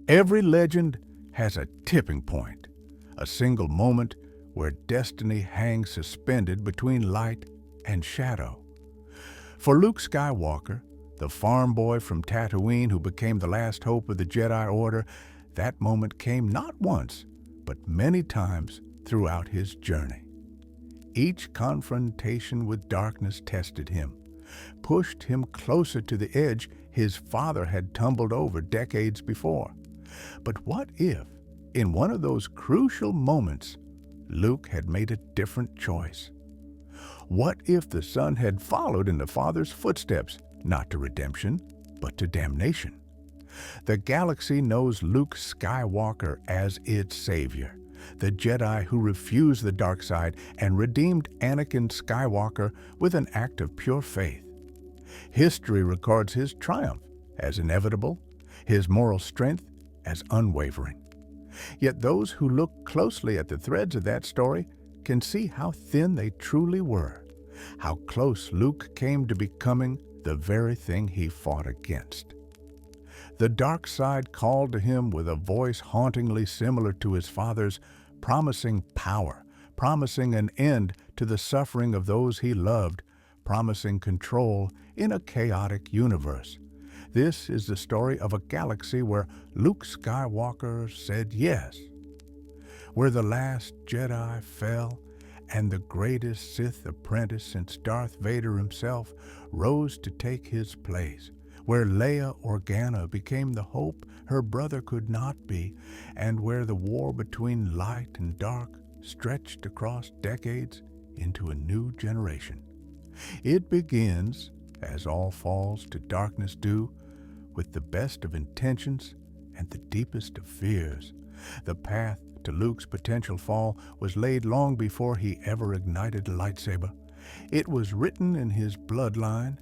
Every legend has a tipping point, a single moment where destiny hangs suspended between light and shadow. For Luke Skywalker, the farm boy from Tatooine who became the last hope of the Jedi Order, that moment came not once, but many times throughout his journey. Each confrontation with darkness tested him, pushed him closer to the edge his father had tumbled over decades before. But what if, in one of those crucial moments, Luke had made a different choice? What if the son had followed in the father's footsteps, not to redemption, but to damnation? The galaxy knows Luke Skywalker as its savior, the Jedi who refused the dark side and redeemed Anakin Skywalker with an act of pure faith. History records his triumph as inevitable, his moral strength as unwavering. Yet those who look closely at the threads of that story can see how thin they truly were, how close Luke came to becoming the very thing he fought against. The dark side called to him with a voice hauntingly similar to his father's, promising power, promising an end to the suffering of those he loved, promising control in a chaotic universe. This is the story of a galaxy where Luke Skywalker said yes, where the last Jedi fell and the greatest Sith apprentice since Darth Vader himself rose to take his place, where Leia Organa became the hope her brother could not be, and where the war between light and dark stretched across decades into a new generation. It begins, as all falls to darkness do, with the best of intentions and the deepest of fears. The path to Luke's potential fall was laid long before he ever ignited a lightsaber. It was written in his bloodline,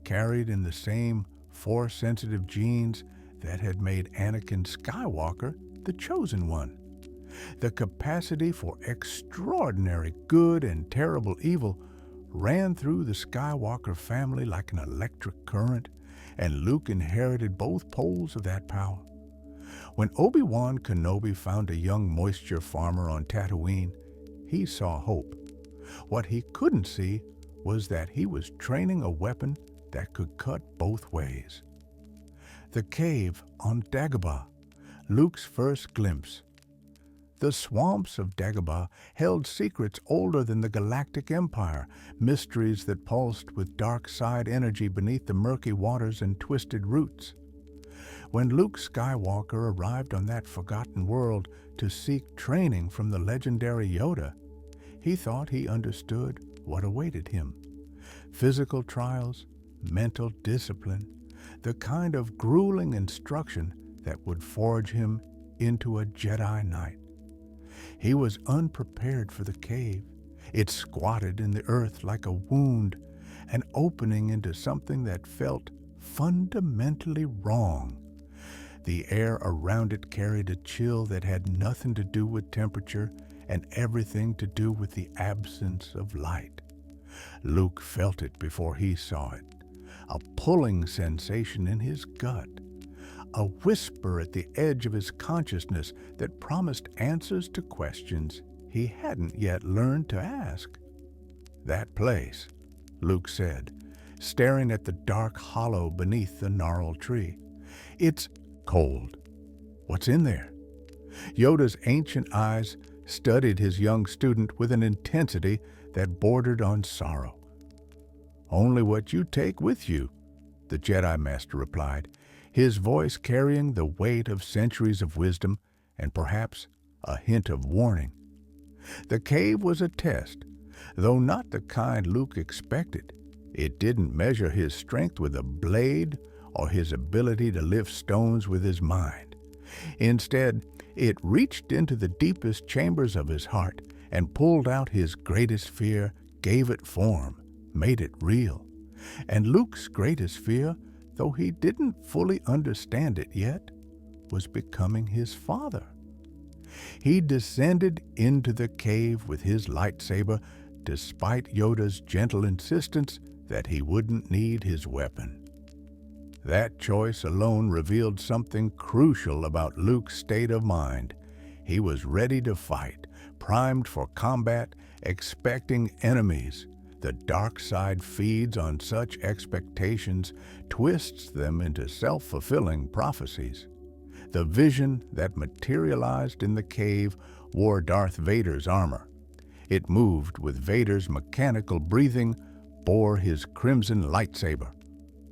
carried in the same Force-sensitive genes that had made Anakin Skywalker the chosen one. The capacity for extraordinary good and terrible evil ran through the Skywalker family like an electric current, and Luke inherited both poles of that power. When Obi-Wan Kenobi found a young moisture farmer on Tatooine, he saw hope. What he couldn't see was that he was training a weapon that could cut both ways. The cave on Dagobah, Luke's first glimpse. The swamps of Dagobah held secrets older than the Galactic Empire, mysteries that pulsed with dark side energy beneath the murky waters and twisted roots. When Luke Skywalker arrived on that forgotten world to seek training from the legendary Yoda, he thought he understood what awaited him. Physical trials, mental discipline, the kind of grueling instruction that would forge him into a Jedi Knight. He was unprepared for the cave. It squatted in the earth like a wound, an opening into something that felt fundamentally wrong. The air around it carried a chill that had nothing to do with temperature and everything to do with the absence of light. Luke felt it before he saw it, a pulling sensation in his gut, a whisper at the edge of his consciousness that promised answers to questions he hadn't yet learned to ask. "That place," Luke said, staring at the dark hollow beneath the gnarled tree. "It's cold. What's in there?" Yoda's ancient eyes studied his young student with an intensity that bordered on sorrow. "Only what you take with you," the Jedi Master replied, his voice carrying the weight of centuries of wisdom and perhaps a hint of warning. The cave was a test, though not the kind Luke expected. It didn't measure his strength with a blade or his ability to lift stones with his mind. Instead, it reached into the deepest chambers of his heart and pulled out his greatest fear, gave it form, made it real. And Luke's greatest fear, though he didn't fully understand it yet, was becoming his father. He descended into the cave with his lightsaber, despite Yoda's gentle insistence that he wouldn't need his weapon. That choice alone revealed something crucial about Luke's state of mind. He was ready to fight, primed for combat, expecting enemies. The dark side feeds on such expectations, twists them into self-fulfilling prophecies. The vision that materialized in the cave wore Darth Vader's armor. It moved with Vader's mechanical breathing, bore his crimson lightsaber.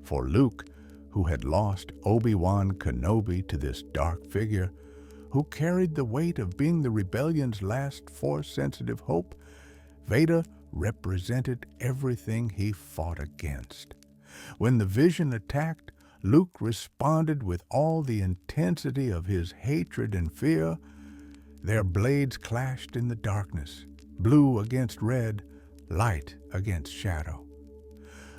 For Luke, who had lost Obi-Wan Kenobi to this dark figure, who carried the weight of being the rebellion's last Force-sensitive hope, Vader represented everything he fought against. When the vision attacked, Luke responded with all the intensity of his hatred and fear. Their blades clashed in the darkness, blue against red, light against shadow.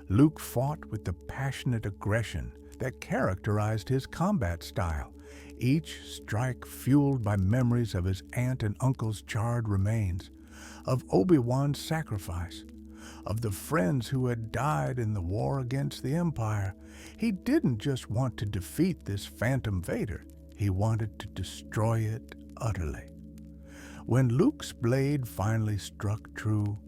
Luke fought with the passionate aggression that characterized his combat style, each strike fueled by memories of his aunt and uncle's charred remains, of Obi-Wan's sacrifice, of the friends who had died in the war against the Empire. He didn't just want to defeat this phantom Vader, he wanted to destroy it utterly. When Luke's blade finally struck true,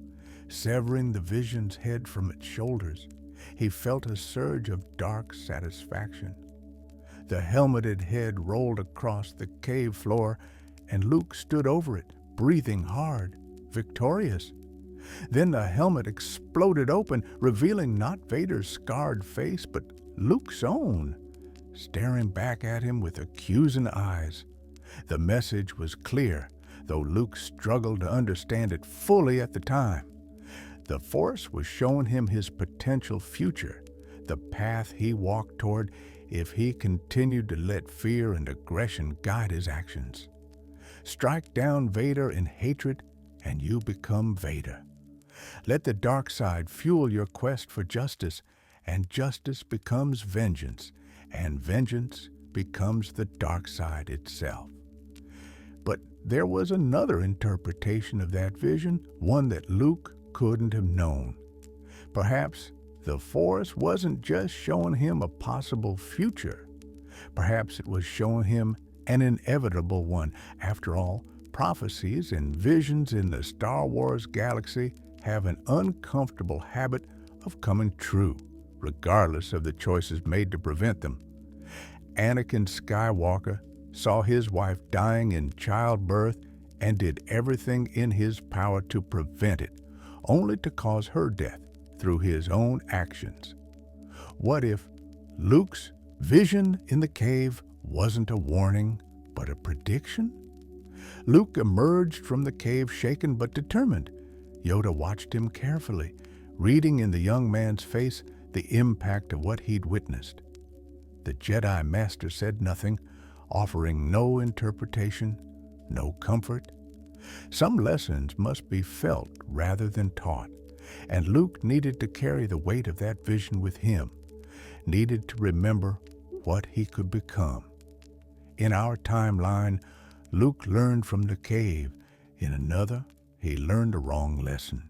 severing the vision's head from its shoulders, he felt a surge of dark satisfaction. The helmeted head rolled across the cave floor, and Luke stood over it, breathing hard, victorious. Then the helmet exploded open, revealing not Vader's scarred face, but Luke's own, staring back at him with accusing eyes. The message was clear, though Luke struggled to understand it fully at the time. The Force was showing him his potential future, the path he walked toward if he continued to let fear and aggression guide his actions. Strike down Vader in hatred, and you become Vader. Let the dark side fuel your quest for justice, and justice becomes vengeance, and vengeance becomes the dark side itself. But there was another interpretation of that vision, one that Luke couldn't have known. Perhaps the Force wasn't just showing him a possible future. Perhaps it was showing him an inevitable one. After all, prophecies and visions in the Star Wars galaxy have an uncomfortable habit of coming true, regardless of the choices made to prevent them. Anakin Skywalker saw his wife dying in childbirth and did everything in his power to prevent it, only to cause her death through his own actions. What if Luke's vision in the cave wasn't a warning, but a prediction? Luke emerged from the cave shaken but determined. Yoda watched him carefully, reading in the young man's face the impact of what he'd witnessed. The Jedi Master said nothing, offering no interpretation, no comfort. Some lessons must be felt rather than taught, and Luke needed to carry the weight of that vision with him, needed to remember what he could become. In our timeline, Luke learned from the cave. In another, he learned a wrong lesson.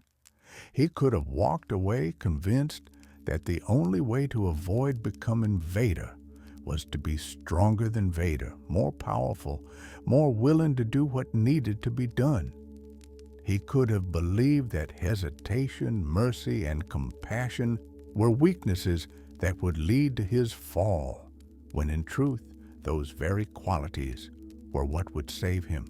He could have walked away convinced that the only way to avoid becoming Vader was to be stronger than Vader, more powerful, more willing to do what needed to be done. He could have believed that hesitation, mercy, and compassion were weaknesses that would lead to his fall, when in truth, those very qualities were what would save him.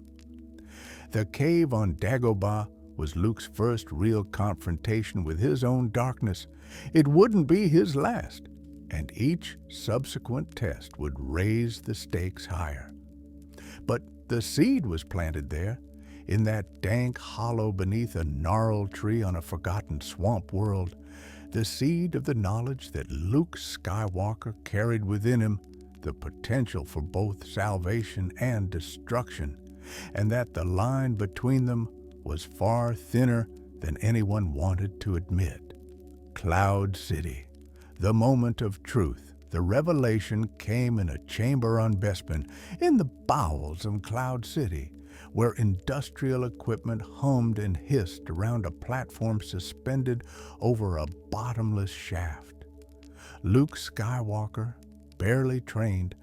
The cave on Dagobah was Luke's first real confrontation with his own darkness. It wouldn't be his last, and each subsequent test would raise the stakes higher. But the seed was planted there, in that dank hollow beneath a gnarled tree on a forgotten swamp world, the seed of the knowledge that Luke Skywalker carried within him the potential for both salvation and destruction, and that the line between them was far thinner than anyone wanted to admit. Cloud City, the moment of truth, the revelation came in a chamber on Bespin, in the bowels of Cloud City, where industrial equipment hummed and hissed around a platform suspended over a bottomless shaft. Luke Skywalker barely trained,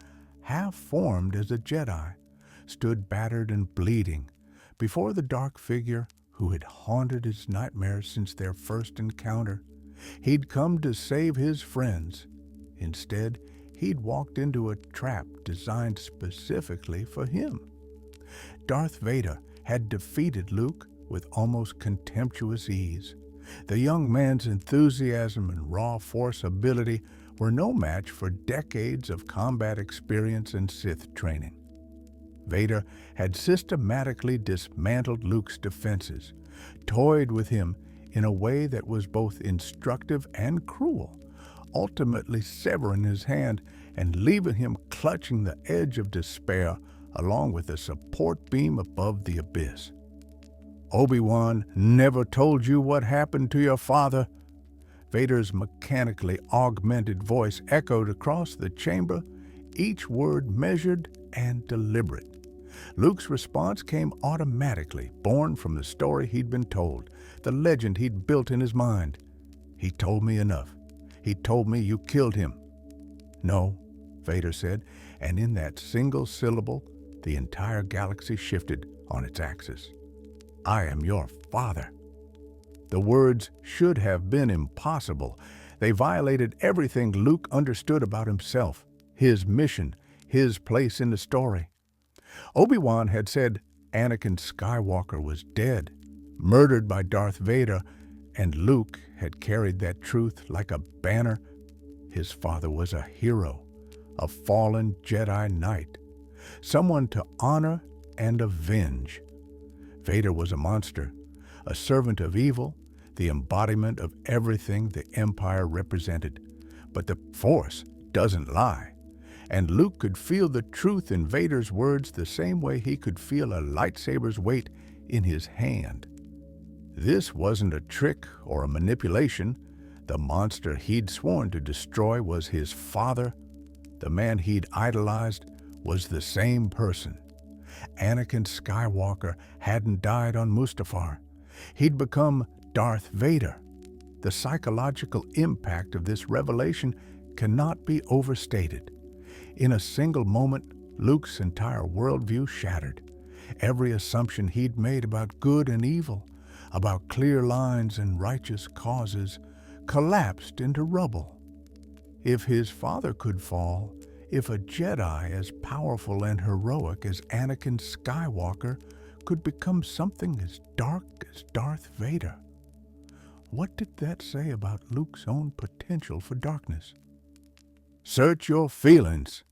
half-formed as a Jedi, stood battered and bleeding before the dark figure who had haunted his nightmares since their first encounter. He'd come to save his friends. Instead, he'd walked into a trap designed specifically for him. Darth Vader had defeated Luke with almost contemptuous ease. The young man's enthusiasm and raw force ability were no match for decades of combat experience and Sith training. Vader had systematically dismantled Luke's defenses, toyed with him in a way that was both instructive and cruel, ultimately severing his hand and leaving him clutching the edge of despair along with a support beam above the abyss. "Obi-Wan never told you what happened to your father." Vader's mechanically augmented voice echoed across the chamber, each word measured and deliberate. Luke's response came automatically, born from the story he'd been told, the legend he'd built in his mind. "He told me enough. He told me you killed him." "No," Vader said, and in that single syllable, the entire galaxy shifted on its axis. "I am your father." The words should have been impossible. They violated everything Luke understood about himself, his mission, his place in the story. Obi-Wan had said Anakin Skywalker was dead, murdered by Darth Vader, and Luke had carried that truth like a banner. His father was a hero, a fallen Jedi Knight, someone to honor and avenge. Vader was a monster, a servant of evil, the embodiment of everything the Empire represented. But the Force doesn't lie, and Luke could feel the truth in Vader's words the same way he could feel a lightsaber's weight in his hand. This wasn't a trick or a manipulation. The monster he'd sworn to destroy was his father. The man he'd idolized was the same person. Anakin Skywalker hadn't died on Mustafar. He'd become Darth Vader. The psychological impact of this revelation cannot be overstated. In a single moment, Luke's entire worldview shattered. Every assumption he'd made about good and evil, about clear lines and righteous causes, collapsed into rubble. If his father could fall, if a Jedi as powerful and heroic as Anakin Skywalker could become something as dark as Darth Vader, what did that say about Luke's own potential for darkness? "Search your feelings,"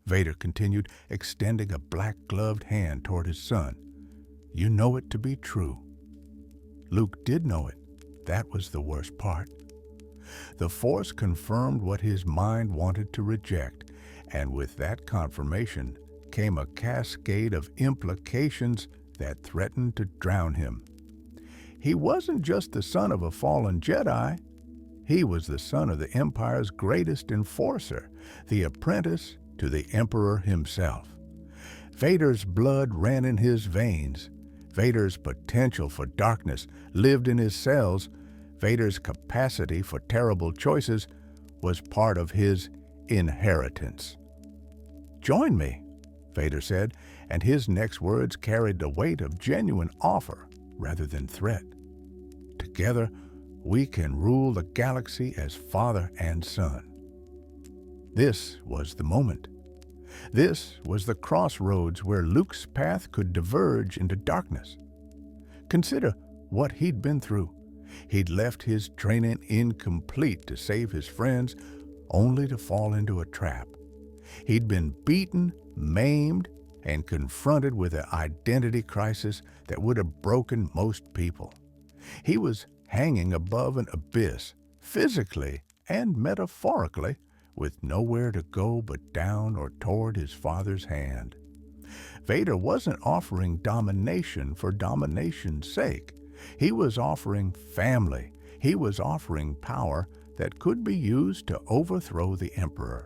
Vader continued, extending a black-gloved hand toward his son. "You know it to be true." Luke did know it. That was the worst part. The Force confirmed what his mind wanted to reject, and with that confirmation came a cascade of implications that threatened to drown him. He wasn't just the son of a fallen Jedi. He was the son of the Empire's greatest enforcer, the apprentice to the Emperor himself. Vader's blood ran in his veins. Vader's potential for darkness lived in his cells. Vader's capacity for terrible choices was part of his inheritance. "Join me," Vader said, and his next words carried the weight of genuine offer rather than threat. "Together, we can rule the galaxy as father and son." This was the moment. This was the crossroads where Luke's path could diverge into darkness. Consider what he'd been through. He'd left his training incomplete to save his friends, only to fall into a trap. He'd been beaten, maimed, and confronted with an identity crisis that would have broken most people. He was hanging above an abyss, physically and metaphorically, with nowhere to go but down or toward his father's hand. Vader wasn't offering domination for domination's sake. He was offering family. He was offering power that could be used to overthrow the Emperor.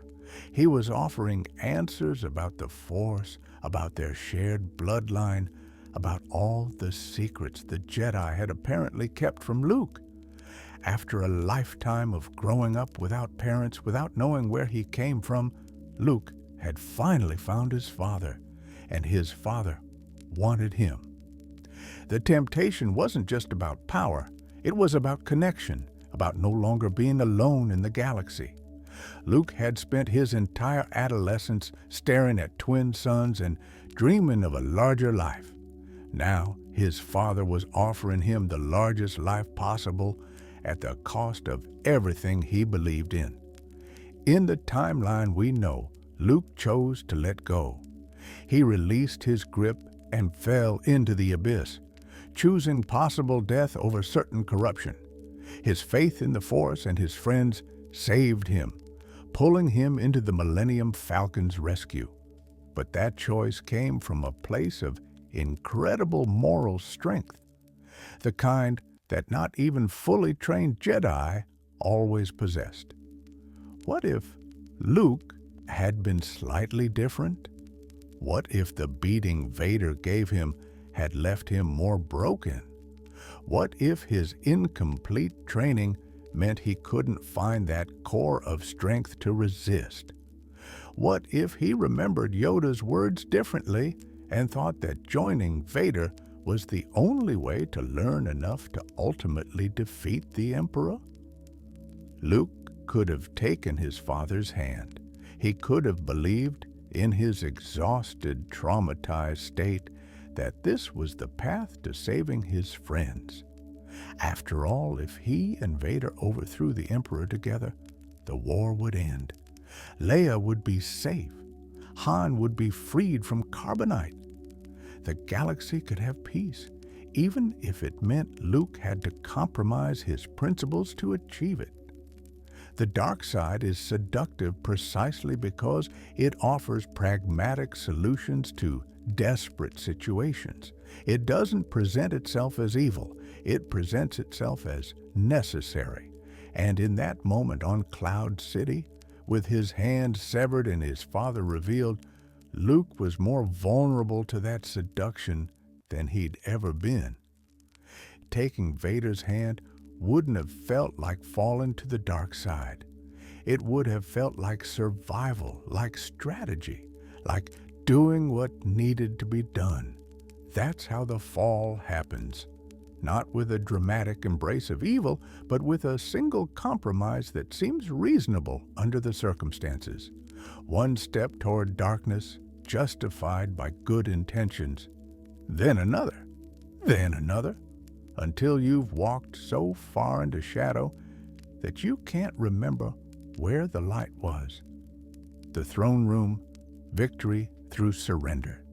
He was offering answers about the Force, about their shared bloodline, about all the secrets the Jedi had apparently kept from Luke. After a lifetime of growing up without parents, without knowing where he came from, Luke had finally found his father, and his father wanted him. The temptation wasn't just about power, it was about connection, about no longer being alone in the galaxy. Luke had spent his entire adolescence staring at twin suns and dreaming of a larger life. Now, his father was offering him the largest life possible at the cost of everything he believed in. In the timeline we know, Luke chose to let go. He released his grip and fell into the abyss, choosing possible death over certain corruption. His faith in the Force and his friends saved him, pulling him into the Millennium Falcon's rescue. But that choice came from a place of incredible moral strength, the kind that not even fully trained Jedi always possessed. What if Luke had been slightly different? What if the beating Vader gave him had left him more broken? What if his incomplete training meant he couldn't find that core of strength to resist? What if he remembered Yoda's words differently and thought that joining Vader was the only way to learn enough to ultimately defeat the Emperor? Luke could have taken his father's hand. He could have believed, in his exhausted, traumatized state, that this was the path to saving his friends. After all, if he and Vader overthrew the Emperor together, the war would end. Leia would be safe. Han would be freed from carbonite. The galaxy could have peace, even if it meant Luke had to compromise his principles to achieve it. The dark side is seductive precisely because it offers pragmatic solutions to desperate situations. It doesn't present itself as evil, it presents itself as necessary. And in that moment on Cloud City, with his hand severed and his father revealed, Luke was more vulnerable to that seduction than he'd ever been. Taking Vader's hand wouldn't have felt like falling to the dark side. It would have felt like survival, like strategy, like doing what needed to be done. That's how the fall happens. Not with a dramatic embrace of evil, but with a single compromise that seems reasonable under the circumstances. One step toward darkness, justified by good intentions. Then another, until you've walked so far into shadow that you can't remember where the light was. The throne room, victory through surrender.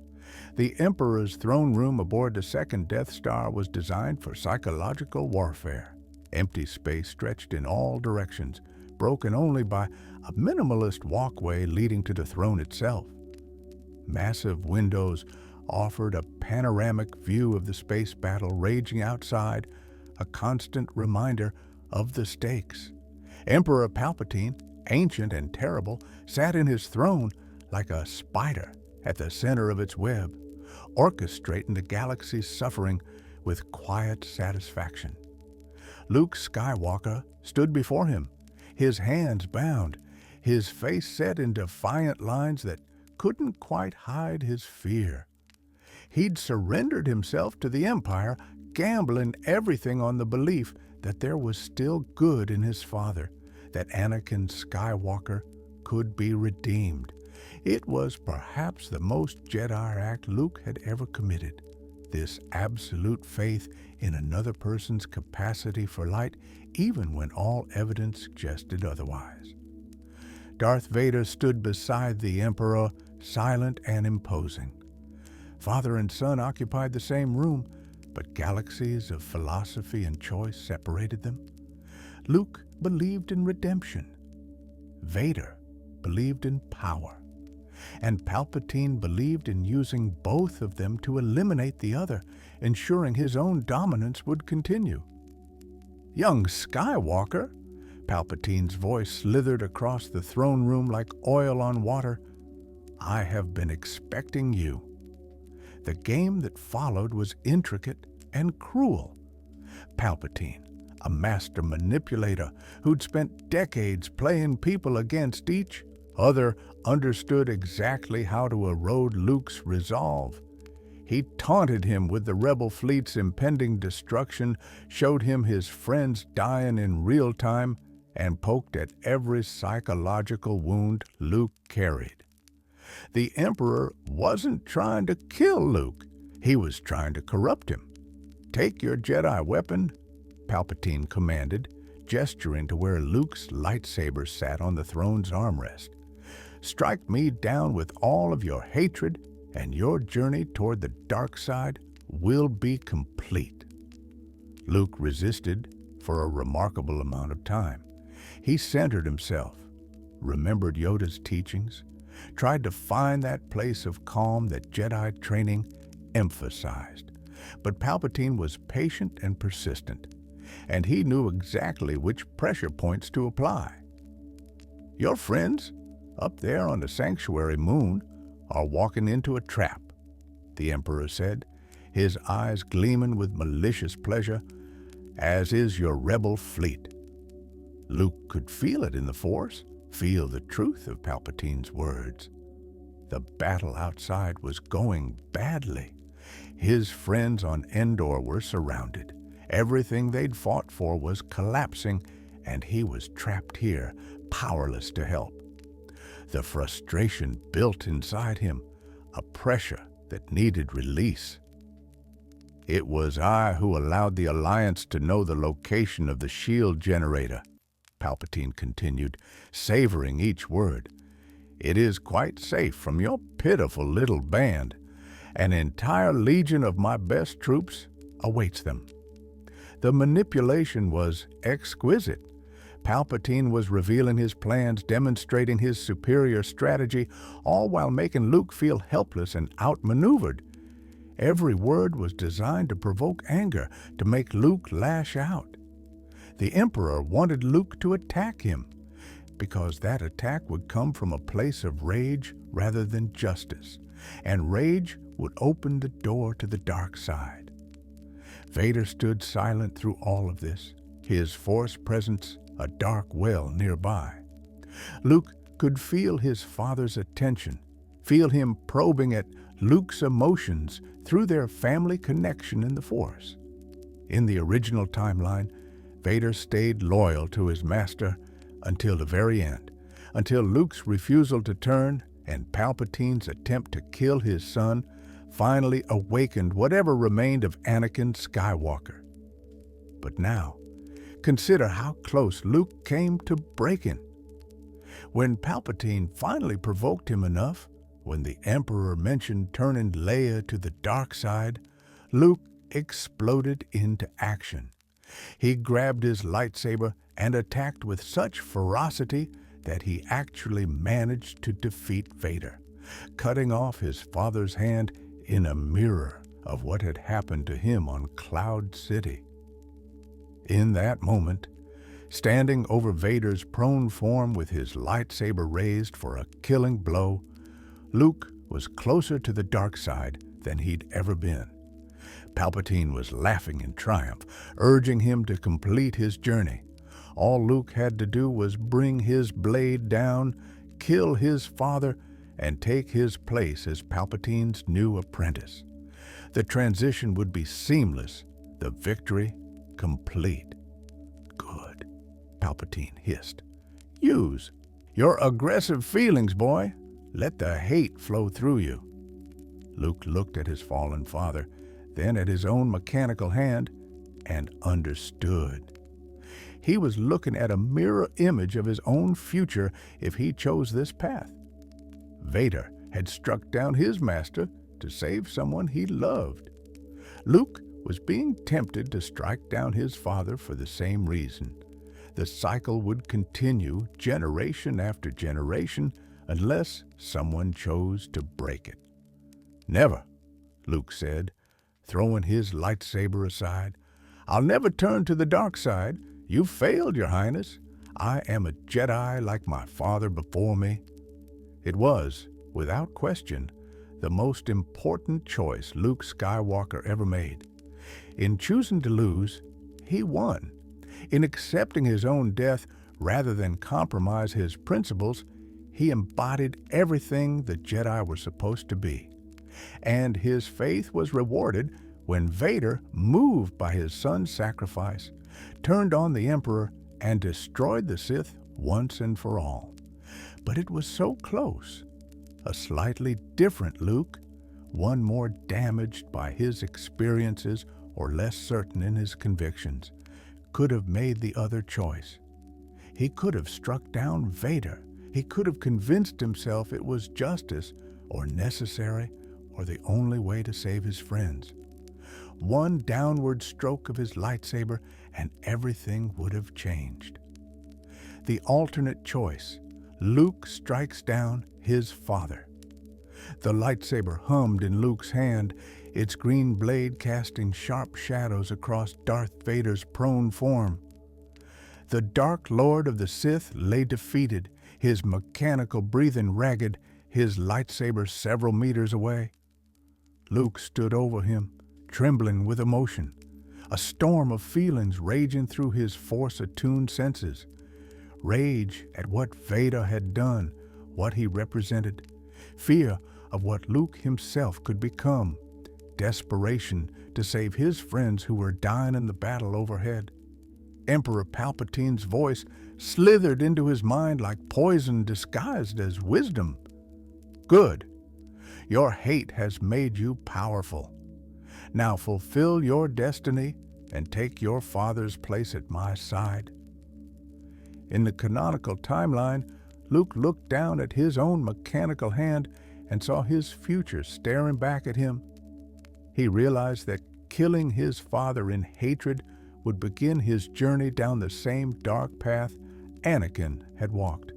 The Emperor's throne room aboard the second Death Star was designed for psychological warfare. Empty space stretched in all directions, broken only by a minimalist walkway leading to the throne itself. Massive windows offered a panoramic view of the space battle raging outside, a constant reminder of the stakes. Emperor Palpatine, ancient and terrible, sat in his throne like a spider at the center of its web, orchestrating the galaxy's suffering with quiet satisfaction. Luke Skywalker stood before him, his hands bound, his face set in defiant lines that couldn't quite hide his fear. He'd surrendered himself to the Empire, gambling everything on the belief that there was still good in his father, that Anakin Skywalker could be redeemed. It was perhaps the most Jedi act Luke had ever committed, this absolute faith in another person's capacity for light, even when all evidence suggested otherwise. Darth Vader stood beside the Emperor, silent and imposing. Father and son occupied the same room, but galaxies of philosophy and choice separated them. Luke believed in redemption. Vader believed in power. And Palpatine believed in using both of them to eliminate the other, ensuring his own dominance would continue. "Young Skywalker," Palpatine's voice slithered across the throne room like oil on water, "I have been expecting you." The game that followed was intricate and cruel. Palpatine, a master manipulator who'd spent decades playing people against each Other understood exactly how to erode Luke's resolve. He taunted him with the rebel fleet's impending destruction, showed him his friends dying in real time, and poked at every psychological wound Luke carried. The Emperor wasn't trying to kill Luke. He was trying to corrupt him. "Take your Jedi weapon," Palpatine commanded, gesturing to where Luke's lightsaber sat on the throne's armrest. "Strike me down with all of your hatred, and your journey toward the dark side will be complete." Luke resisted for a remarkable amount of time. He centered himself, remembered Yoda's teachings, tried to find that place of calm that Jedi training emphasized. But Palpatine was patient and persistent, and he knew exactly which pressure points to apply. "Your friends, up there on the sanctuary moon, are walking into a trap," the Emperor said, his eyes gleaming with malicious pleasure, "as is your rebel fleet." Luke could feel it in the Force, feel the truth of Palpatine's words. The battle outside was going badly. His friends on Endor were surrounded. Everything they'd fought for was collapsing, and he was trapped here, powerless to help. The frustration built inside him, a pressure that needed release. "It was I who allowed the Alliance to know the location of the shield generator," Palpatine continued, savoring each word. "It is quite safe from your pitiful little band. An entire legion of my best troops awaits them." The manipulation was exquisite. Palpatine was revealing his plans, demonstrating his superior strategy, all while making Luke feel helpless and outmaneuvered. Every word was designed to provoke anger, to make Luke lash out. The Emperor wanted Luke to attack him, because that attack would come from a place of rage rather than justice, and rage would open the door to the dark side. Vader stood silent through all of this, his Force presence a dark well nearby. Luke could feel his father's attention, feel him probing at Luke's emotions through their family connection in the Force. In the original timeline, Vader stayed loyal to his master until the very end, until Luke's refusal to turn and Palpatine's attempt to kill his son finally awakened whatever remained of Anakin Skywalker. But now, consider how close Luke came to breaking. When Palpatine finally provoked him enough, when the Emperor mentioned turning Leia to the dark side, Luke exploded into action. He grabbed his lightsaber and attacked with such ferocity that he actually managed to defeat Vader, cutting off his father's hand in a mirror of what had happened to him on Cloud City. In that moment, standing over Vader's prone form with his lightsaber raised for a killing blow, Luke was closer to the dark side than he'd ever been. Palpatine was laughing in triumph, urging him to complete his journey. All Luke had to do was bring his blade down, kill his father, and take his place as Palpatine's new apprentice. The transition would be seamless, the victory complete. "Good," Palpatine hissed. "Use your aggressive feelings, boy. Let the hate flow through you." Luke looked at his fallen father, then at his own mechanical hand, and understood. He was looking at a mirror image of his own future if he chose this path. Vader had struck down his master to save someone he loved. Luke was being tempted to strike down his father for the same reason. The cycle would continue generation after generation unless someone chose to break it. "Never," Luke said, throwing his lightsaber aside. "I'll never turn to the dark side. You've failed, Your Highness. I am a Jedi like my father before me." It was, without question, the most important choice Luke Skywalker ever made. In choosing to lose, he won. In accepting his own death rather than compromise his principles, he embodied everything the Jedi were supposed to be. And his faith was rewarded when Vader, moved by his son's sacrifice, turned on the Emperor and destroyed the Sith once and for all. But it was so close. A slightly different Luke, one more damaged by his experiences or less certain in his convictions, could have made the other choice. He could have struck down Vader. He could have convinced himself it was justice or necessary or the only way to save his friends. One downward stroke of his lightsaber and everything would have changed. The alternate choice, Luke strikes down his father. The lightsaber hummed in Luke's hand, its green blade casting sharp shadows across Darth Vader's prone form. The Dark Lord of the Sith lay defeated, his mechanical breathing ragged, his lightsaber several meters away. Luke stood over him, trembling with emotion, a storm of feelings raging through his Force-attuned senses. Rage at what Vader had done, what he represented, fear of what Luke himself could become, desperation to save his friends who were dying in the battle overhead. Emperor Palpatine's voice slithered into his mind like poison disguised as wisdom. Good. Your hate has made you powerful. Now fulfill your destiny and take your father's place at my side. In the canonical timeline, Luke looked down at his own mechanical hand and saw his future staring back at him. He realized that killing his father in hatred would begin his journey down the same dark path Anakin had walked.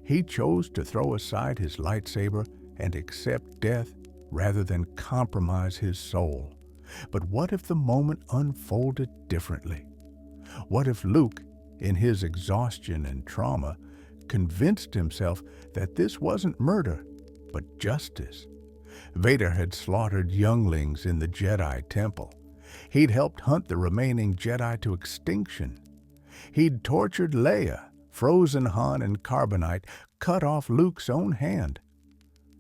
He chose to throw aside his lightsaber and accept death rather than compromise his soul. But what if the moment unfolded differently? What if Luke, in his exhaustion and trauma, convinced himself that this wasn't murder, but justice? Vader had slaughtered younglings in the Jedi Temple. He'd helped hunt the remaining Jedi to extinction. He'd tortured Leia, frozen Han in carbonite, cut off Luke's own hand.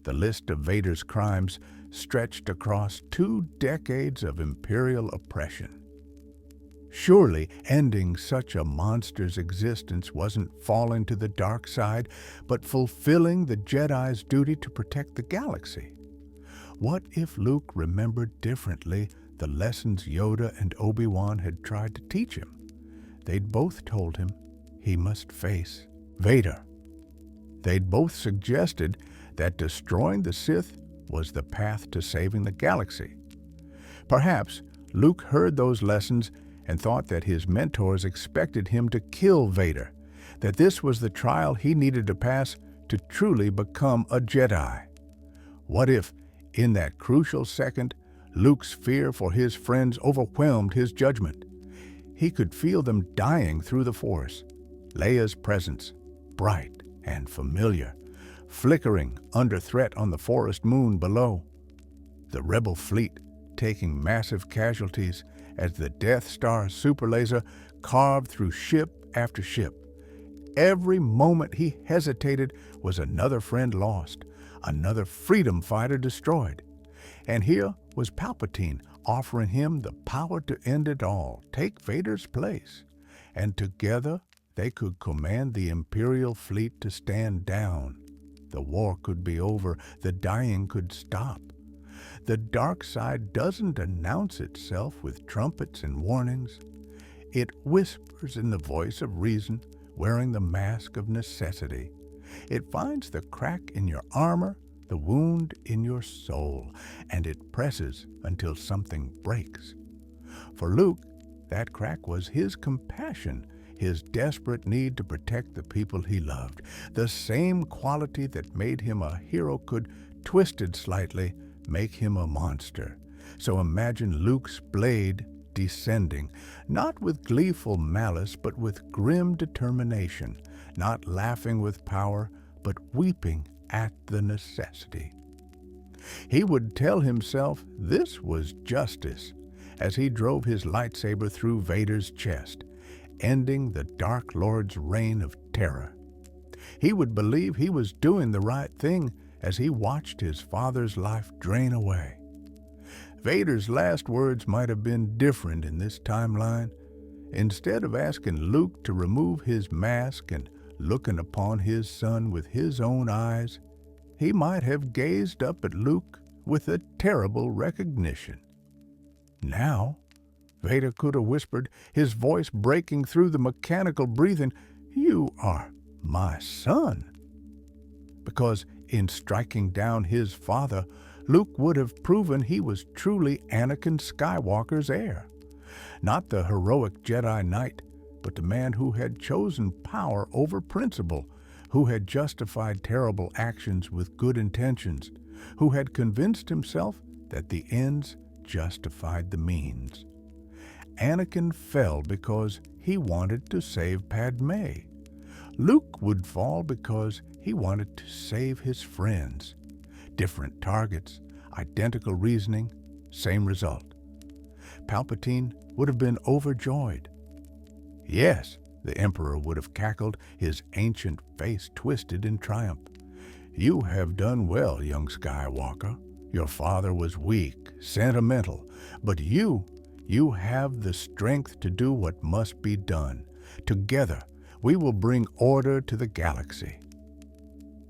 The list of Vader's crimes stretched across 2 decades of Imperial oppression. Surely ending such a monster's existence wasn't falling to the dark side, but fulfilling the Jedi's duty to protect the galaxy. What if Luke remembered differently the lessons Yoda and Obi-Wan had tried to teach him? They'd both told him he must face Vader. They'd both suggested that destroying the Sith was the path to saving the galaxy. Perhaps Luke heard those lessons and thought that his mentors expected him to kill Vader, that this was the trial he needed to pass to truly become a Jedi. What if, in that crucial second, Luke's fear for his friends overwhelmed his judgment? He could feel them dying through the Force, Leia's presence, bright and familiar, flickering under threat on the forest moon below. The rebel fleet taking massive casualties as the Death Star superlaser carved through ship after ship. Every moment he hesitated was another friend lost, another freedom fighter destroyed. And here was Palpatine offering him the power to end it all, take Vader's place. And together they could command the Imperial fleet to stand down. The war could be over, the dying could stop. The dark side doesn't announce itself with trumpets and warnings. It whispers in the voice of reason, wearing the mask of necessity. It finds the crack in your armor, the wound in your soul, and it presses until something breaks. For Luke, that crack was his compassion, his desperate need to protect the people he loved. The same quality that made him a hero could, twisted slightly, make him a monster. So imagine Luke's blade descending, not with gleeful malice, but with grim determination, not laughing with power, but weeping at the necessity. He would tell himself this was justice as he drove his lightsaber through Vader's chest, ending the Dark Lord's reign of terror. He would believe he was doing the right thing as he watched his father's life drain away. Vader's last words might have been different in this timeline. Instead of asking Luke to remove his mask and looking upon his son with his own eyes, he might have gazed up at Luke with a terrible recognition. Now, Vader could have whispered, his voice breaking through the mechanical breathing, "You are my son." Because in striking down his father, Luke would have proven he was truly Anakin Skywalker's heir. Not the heroic Jedi Knight, but the man who had chosen power over principle, who had justified terrible actions with good intentions, who had convinced himself that the ends justified the means. Anakin fell because he wanted to save Padme. Luke would fall because he wanted to save his friends. Different targets, identical reasoning, same result. Palpatine would have been overjoyed. Yes, the Emperor would have cackled, his ancient face twisted in triumph. "You have done well, young Skywalker. Your father was weak, sentimental, but you have the strength to do what must be done. Together, we will bring order to the galaxy."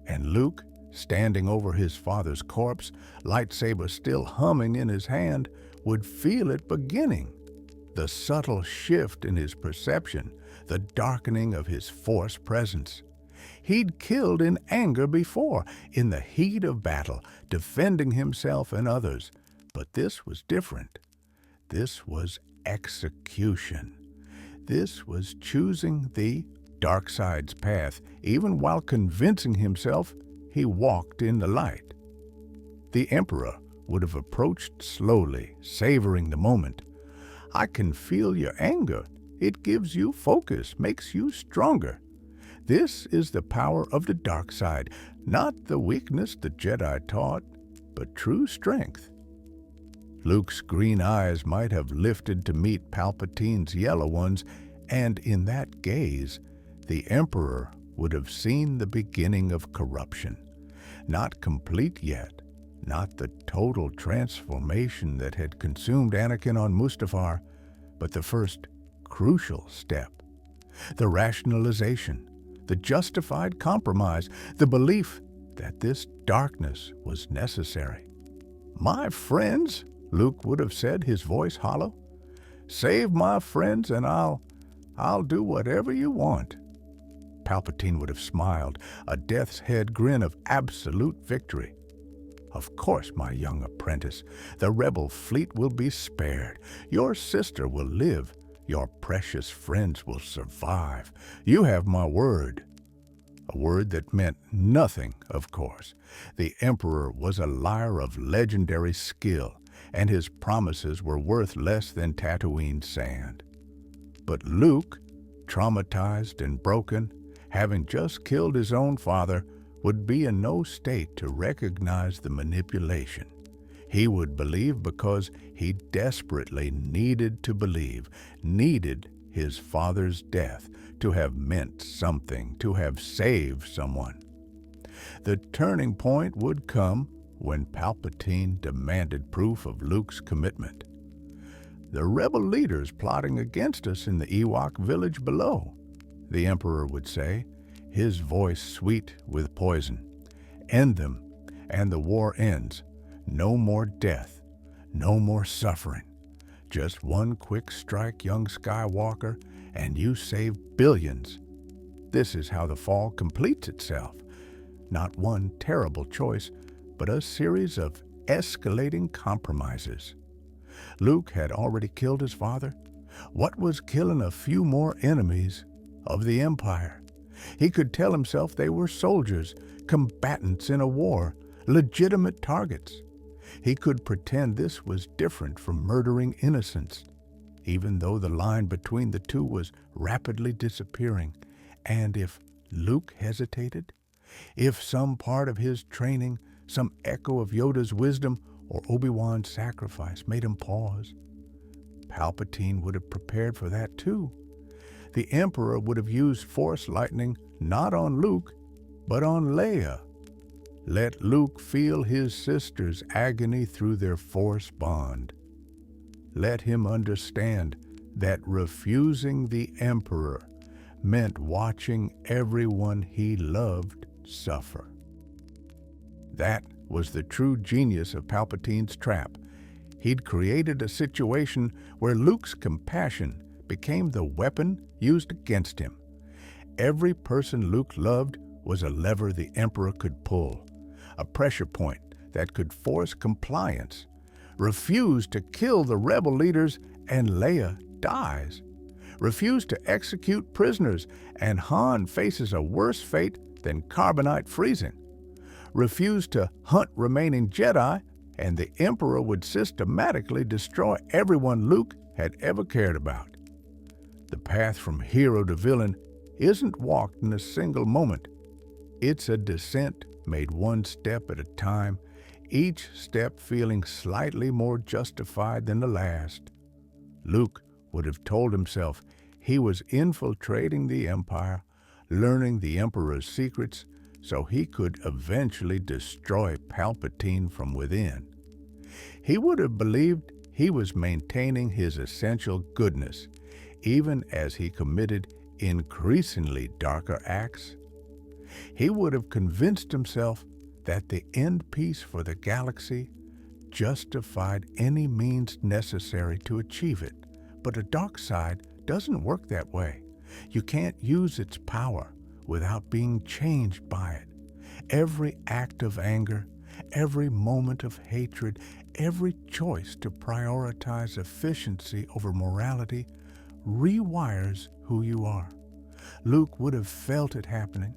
And Luke, standing over his father's corpse, lightsaber still humming in his hand, would feel it beginning. The subtle shift in his perception, the darkening of his Force presence. He'd killed in anger before, in the heat of battle, defending himself and others. But this was different. This was execution. This was choosing the dark side's path, even while convincing himself he walked in the light. The Emperor would have approached slowly, savoring the moment. "I can feel your anger. It gives you focus, makes you stronger. This is the power of the dark side, not the weakness the Jedi taught, but true strength." Luke's green eyes might have lifted to meet Palpatine's yellow ones, and in that gaze, the Emperor would have seen the beginning of corruption. Not complete yet, not the total transformation that had consumed Anakin on Mustafar, but the first crucial step. The rationalization, the justified compromise, the belief that this darkness was necessary. "My friends," Luke would have said, his voice hollow, "save my friends and I'll do whatever you want." Palpatine would have smiled, a death's head grin of absolute victory. "Of course, my young apprentice, the rebel fleet will be spared. Your sister will live. Your precious friends will survive. You have my word." A word that meant nothing, of course. The Emperor was a liar of legendary skill, and his promises were worth less than Tatooine sand. But Luke, traumatized and broken, having just killed his own father, would be in no state to recognize the manipulation. He would believe because he desperately needed to believe, needed his father's death to have meant something, to have saved someone. The turning point would come when Palpatine demanded proof of Luke's commitment. "The rebel leaders plotting against us in the Ewok village below," the Emperor would say, his voice sweet with poison. "End them, and the war ends. No more death, no more suffering. Just one quick strike, young Skywalker, and you save billions." This is how the fall completes itself. Not one terrible choice, but a series of escalating compromises. Luke had already killed his father. What was killing a few more enemies of the Empire? He could tell himself they were soldiers, combatants in a war, legitimate targets. He could pretend this was different from murdering innocents, even though the line between the two was rapidly disappearing. And if Luke hesitated, if some part of his training, some echo of Yoda's wisdom or Obi-Wan's sacrifice made him pause, Palpatine would have prepared for that too. The Emperor would have used Force lightning not on Luke, But on Leia, let Luke feel his sister's agony through their Force bond. Let him understand that refusing the Emperor meant watching everyone he loved suffer. That was the true genius of Palpatine's trap. He'd created a situation where Luke's compassion became the weapon used against him. Every person Luke loved was a lever the Emperor could pull, a pressure point that could force compliance. Refuse to kill the rebel leaders and Leia dies. Refuse to execute prisoners and Han faces a worse fate than carbonite freezing. Refuse to hunt remaining Jedi and the Emperor would systematically destroy everyone Luke had ever cared about. The path from hero to villain isn't walked in a single moment. It's a descent made one step at a time, each step feeling slightly more justified than the last. Luke would have told himself he was infiltrating the Empire, learning the Emperor's secrets, so he could eventually destroy Palpatine from within. He would have believed he was maintaining his essential goodness, even as he committed increasingly darker acts. He would have convinced himself that the end piece for the galaxy justified any means necessary to achieve it. But a dark side doesn't work that way. You can't use its power without being changed by it. Every act of anger, every moment of hatred, every choice to prioritize efficiency over morality rewires who you are. Luke would have felt it happening,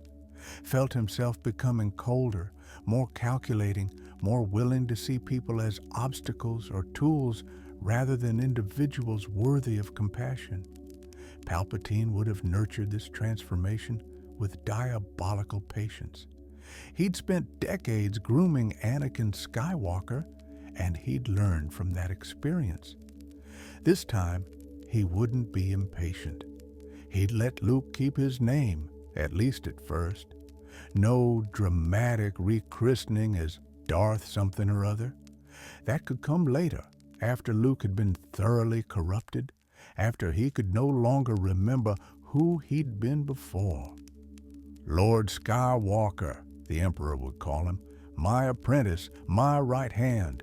felt himself becoming colder, more calculating, more willing to see people as obstacles or tools rather than individuals worthy of compassion. Palpatine would have nurtured this transformation with diabolical patience. He'd spent decades grooming Anakin Skywalker, and he'd learned from that experience. This time, he wouldn't be impatient. He'd let Luke keep his name, at least at first. No dramatic rechristening as Darth something or other. That could come later, after Luke had been thoroughly corrupted, after he could no longer remember who he'd been before. Lord Skywalker, the Emperor would call him, my apprentice, my right hand.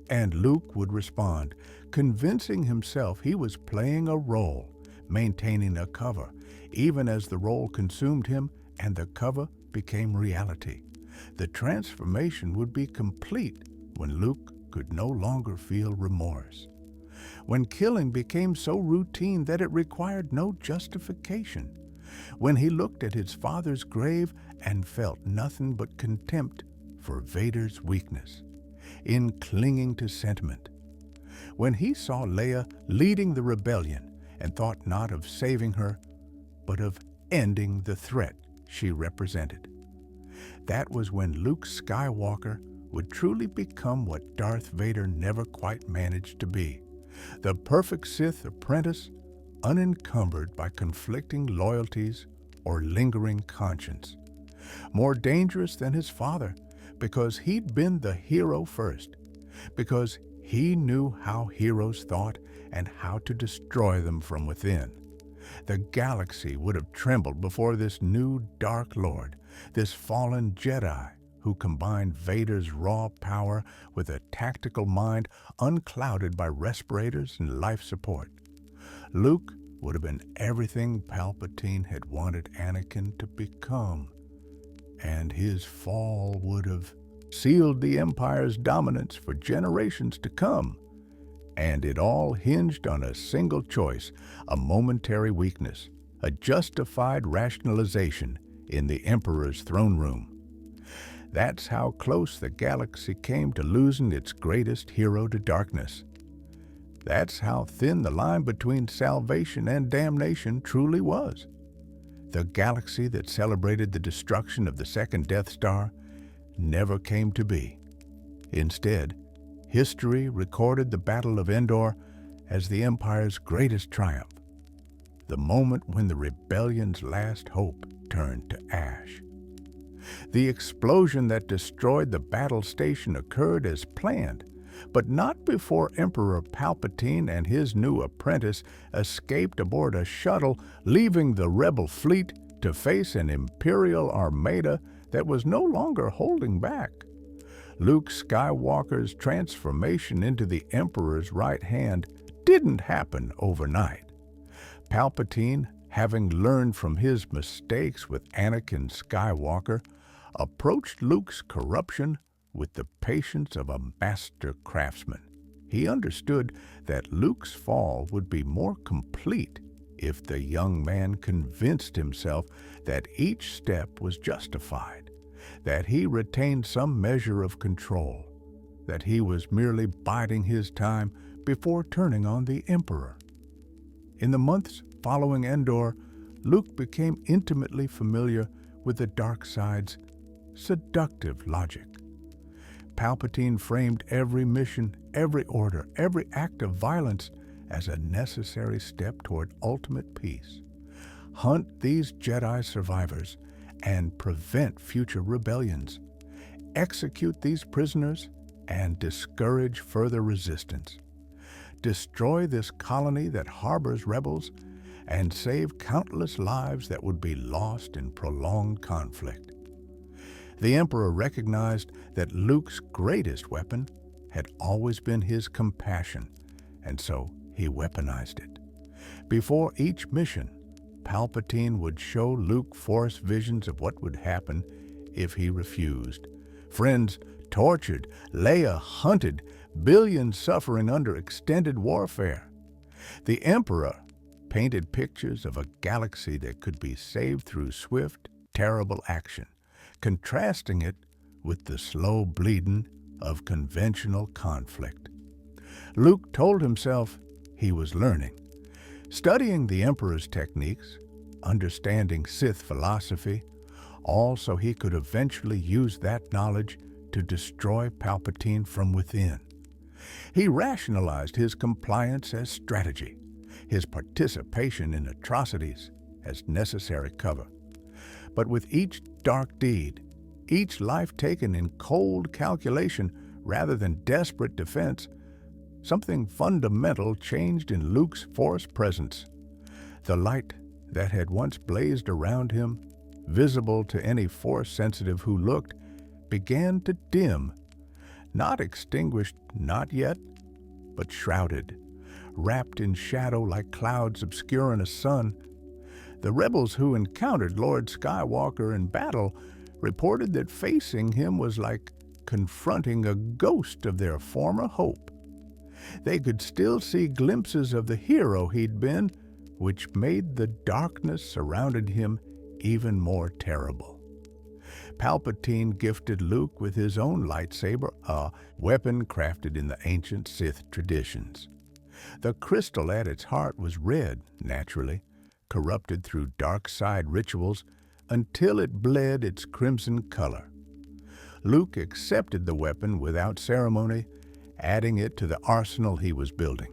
And Luke would respond, convincing himself he was playing a role, maintaining a cover, even as the role consumed him and the cover became reality. The transformation would be complete when Luke could no longer feel remorse. When killing became so routine that it required no justification. When he looked at his father's grave and felt nothing but contempt for Vader's weakness in clinging to sentiment. When he saw Leia leading the rebellion and thought not of saving her, but of ending the threat she represented. That was when Luke Skywalker would truly become what Darth Vader never quite managed to be, the perfect Sith apprentice, unencumbered by conflicting loyalties or lingering conscience. More dangerous than his father, because he'd been the hero first, because he knew how heroes thought and how to destroy them from within. The galaxy would have trembled before this new Dark Lord, this fallen Jedi who combined Vader's raw power with a tactical mind unclouded by respirators and life support. Luke would have been everything Palpatine had wanted Anakin to become, and his fall would have sealed the Empire's dominance for generations to come. And it all hinged on a single choice, a momentary weakness, a justified rationalization in the Emperor's throne room. That's how close the galaxy came to losing its greatest hero to darkness. That's how thin the line between salvation and damnation truly was. The galaxy that celebrated the destruction of the second Death Star never came to be. Instead, history recorded the Battle of Endor as the Empire's greatest triumph, the moment when the rebellion's last hope turned to ash. The explosion that destroyed the battle station occurred as planned, but not before Emperor Palpatine and his new apprentice escaped aboard a shuttle, leaving the rebel fleet to face an Imperial armada that was no longer holding back. Luke Skywalker's transformation into the Emperor's right hand didn't happen overnight. Palpatine, having learned from his mistakes with Anakin Skywalker, approached Luke's corruption with the patience of a master craftsman. He understood that Luke's fall would be more complete if the young man convinced himself that each step was justified, that he retained some measure of control, that he was merely biding his time before turning on the Emperor. In the months following Endor, Luke became intimately familiar with the dark side's seductive logic. Palpatine framed every mission, every order, every act of violence as a necessary step toward ultimate peace. Hunt these Jedi survivors and prevent future rebellions. Execute these prisoners and discourage further resistance. Destroy this colony that harbors rebels and save countless lives that would be lost in prolonged conflict. The Emperor recognized that Luke's greatest weapon had always been his compassion, and so he weaponized it. Before each mission, Palpatine would show Luke Force visions of what would happen if he refused. Friends tortured, Leia hunted, billions suffering under extended warfare. The Emperor painted pictures of a galaxy that could be saved through swift, terrible action, contrasting it with the slow bleeding of conventional conflict. Luke told himself he was learning, studying the Emperor's techniques, understanding Sith philosophy, all so he could eventually use that knowledge to destroy Palpatine from within. He rationalized his compliance as strategy, his participation in atrocities as necessary cover. But with each dark deed, each life taken in cold calculation rather than desperate defense, something fundamental changed in Luke's Force presence. The light that had once blazed around him, visible to any Force-sensitive who looked, began to dim, not extinguished, not yet, but shrouded, wrapped in shadow like clouds obscuring a sun. The rebels who encountered Lord Skywalker in battle reported that facing him was like confronting a ghost of their former hope. They could still see glimpses of the hero he'd been, which made the darkness surrounding him even more terrible. Palpatine gifted Luke with his own lightsaber, a weapon crafted in the ancient Sith traditions. The crystal at its heart was red, naturally, corrupted through dark side rituals until it bled its crimson color. Luke accepted the weapon without ceremony, adding it to the arsenal he was building.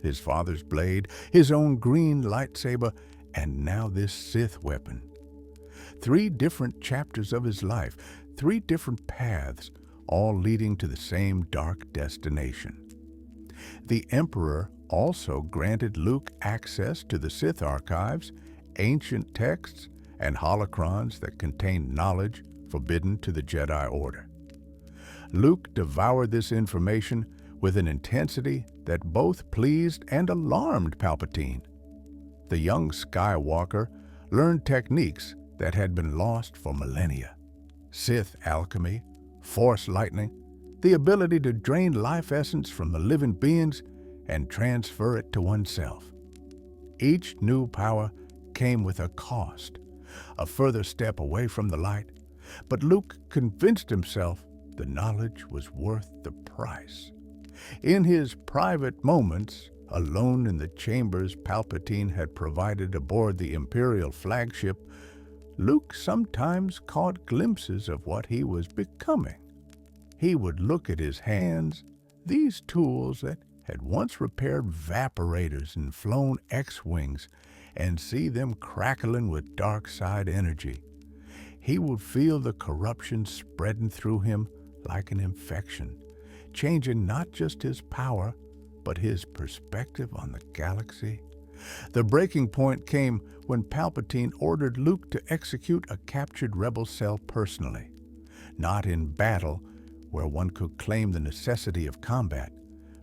His father's blade, his own green lightsaber, and now this Sith weapon. 3 different chapters of his life, 3 different paths, all leading to the same dark destination. The Emperor also granted Luke access to the Sith archives, ancient texts, and holocrons that contained knowledge forbidden to the Jedi Order. Luke devoured this information with an intensity that both pleased and alarmed Palpatine. The young Skywalker learned techniques that had been lost for millennia: Sith alchemy, Force lightning, the ability to drain life essence from the living beings and transfer it to oneself. Each new power came with a cost, a further step away from the light, but Luke convinced himself the knowledge was worth the price. In his private moments, alone in the chambers Palpatine had provided aboard the Imperial flagship, Luke sometimes caught glimpses of what he was becoming. He would look at his hands, these tools that had once repaired vaporators and flown X-wings, and see them crackling with dark side energy. he would feel the corruption spreading through him like an infection, changing not just his power, but his perspective on the galaxy. The breaking point came when Palpatine ordered Luke to execute a captured rebel cell personally, not in battle where one could claim the necessity of combat,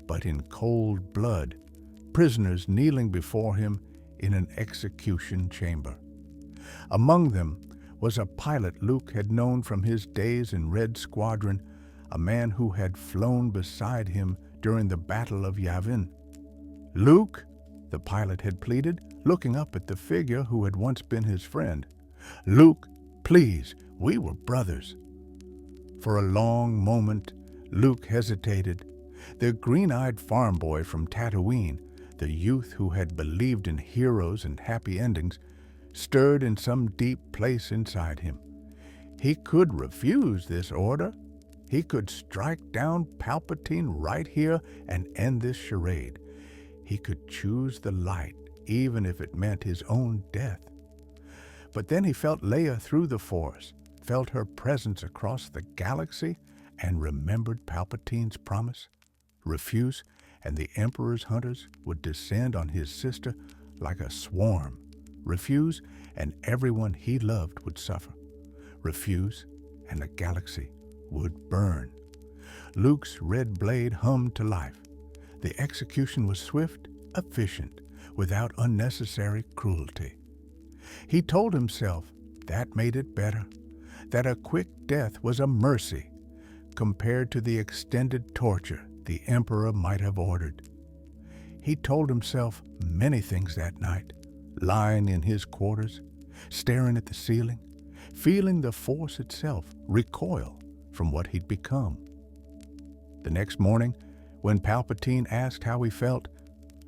but in cold blood, prisoners kneeling before him in an execution chamber. Among them was a pilot Luke had known from his days in Red Squadron, a man who had flown beside him during the Battle of Yavin. "Luke," the pilot had pleaded, looking up at the figure who had once been his friend. "Luke, please, we were brothers." For a long moment, Luke hesitated. The green-eyed farm boy from Tatooine, the youth who had believed in heroes and happy endings, stirred in some deep place inside him. He could refuse this order. He could strike down Palpatine right here and end this charade. He could choose the light, even if it meant his own death. But then he felt Leia through the Force, felt her presence across the galaxy, and remembered Palpatine's promise. Refuse, and the Emperor's hunters would descend on his sister like a swarm. Refuse, and everyone he loved would suffer. Refuse, and the galaxy would burn. Luke's red blade hummed to life. The execution was swift, efficient, without unnecessary cruelty. He told himself that made it better, that a quick death was a mercy compared to the extended torture the Emperor might have ordered. He told himself many things that night, lying in his quarters, staring at the ceiling, feeling the Force itself recoil from what he'd become. The next morning, when Palpatine asked how he felt,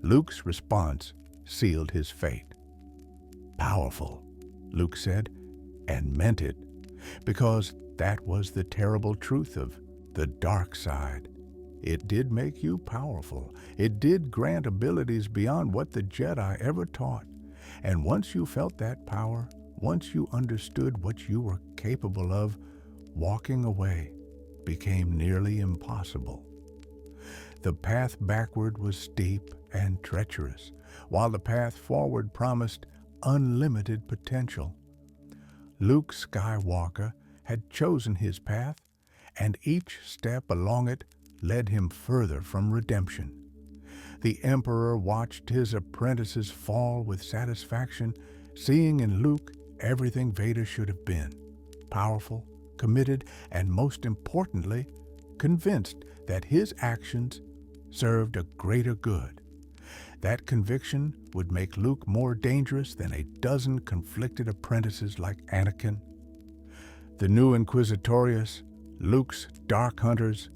Luke's response sealed his fate. "Powerful," Luke said, and meant it, because that was the terrible truth of the dark side. It did make you powerful. It did grant abilities beyond what the Jedi ever taught. And once you felt that power, once you understood what you were capable of, walking away became nearly impossible. The path backward was steep and treacherous, while the path forward promised unlimited potential. Luke Skywalker had chosen his path, and each step along it led him further from redemption. The Emperor watched his apprentices fall with satisfaction, seeing in Luke everything Vader should have been: powerful, committed, and most importantly, convinced that his actions served a greater good. That conviction would make Luke more dangerous than a dozen conflicted apprentices like Anakin. The new Inquisitorius, Luke's Dark Hunters,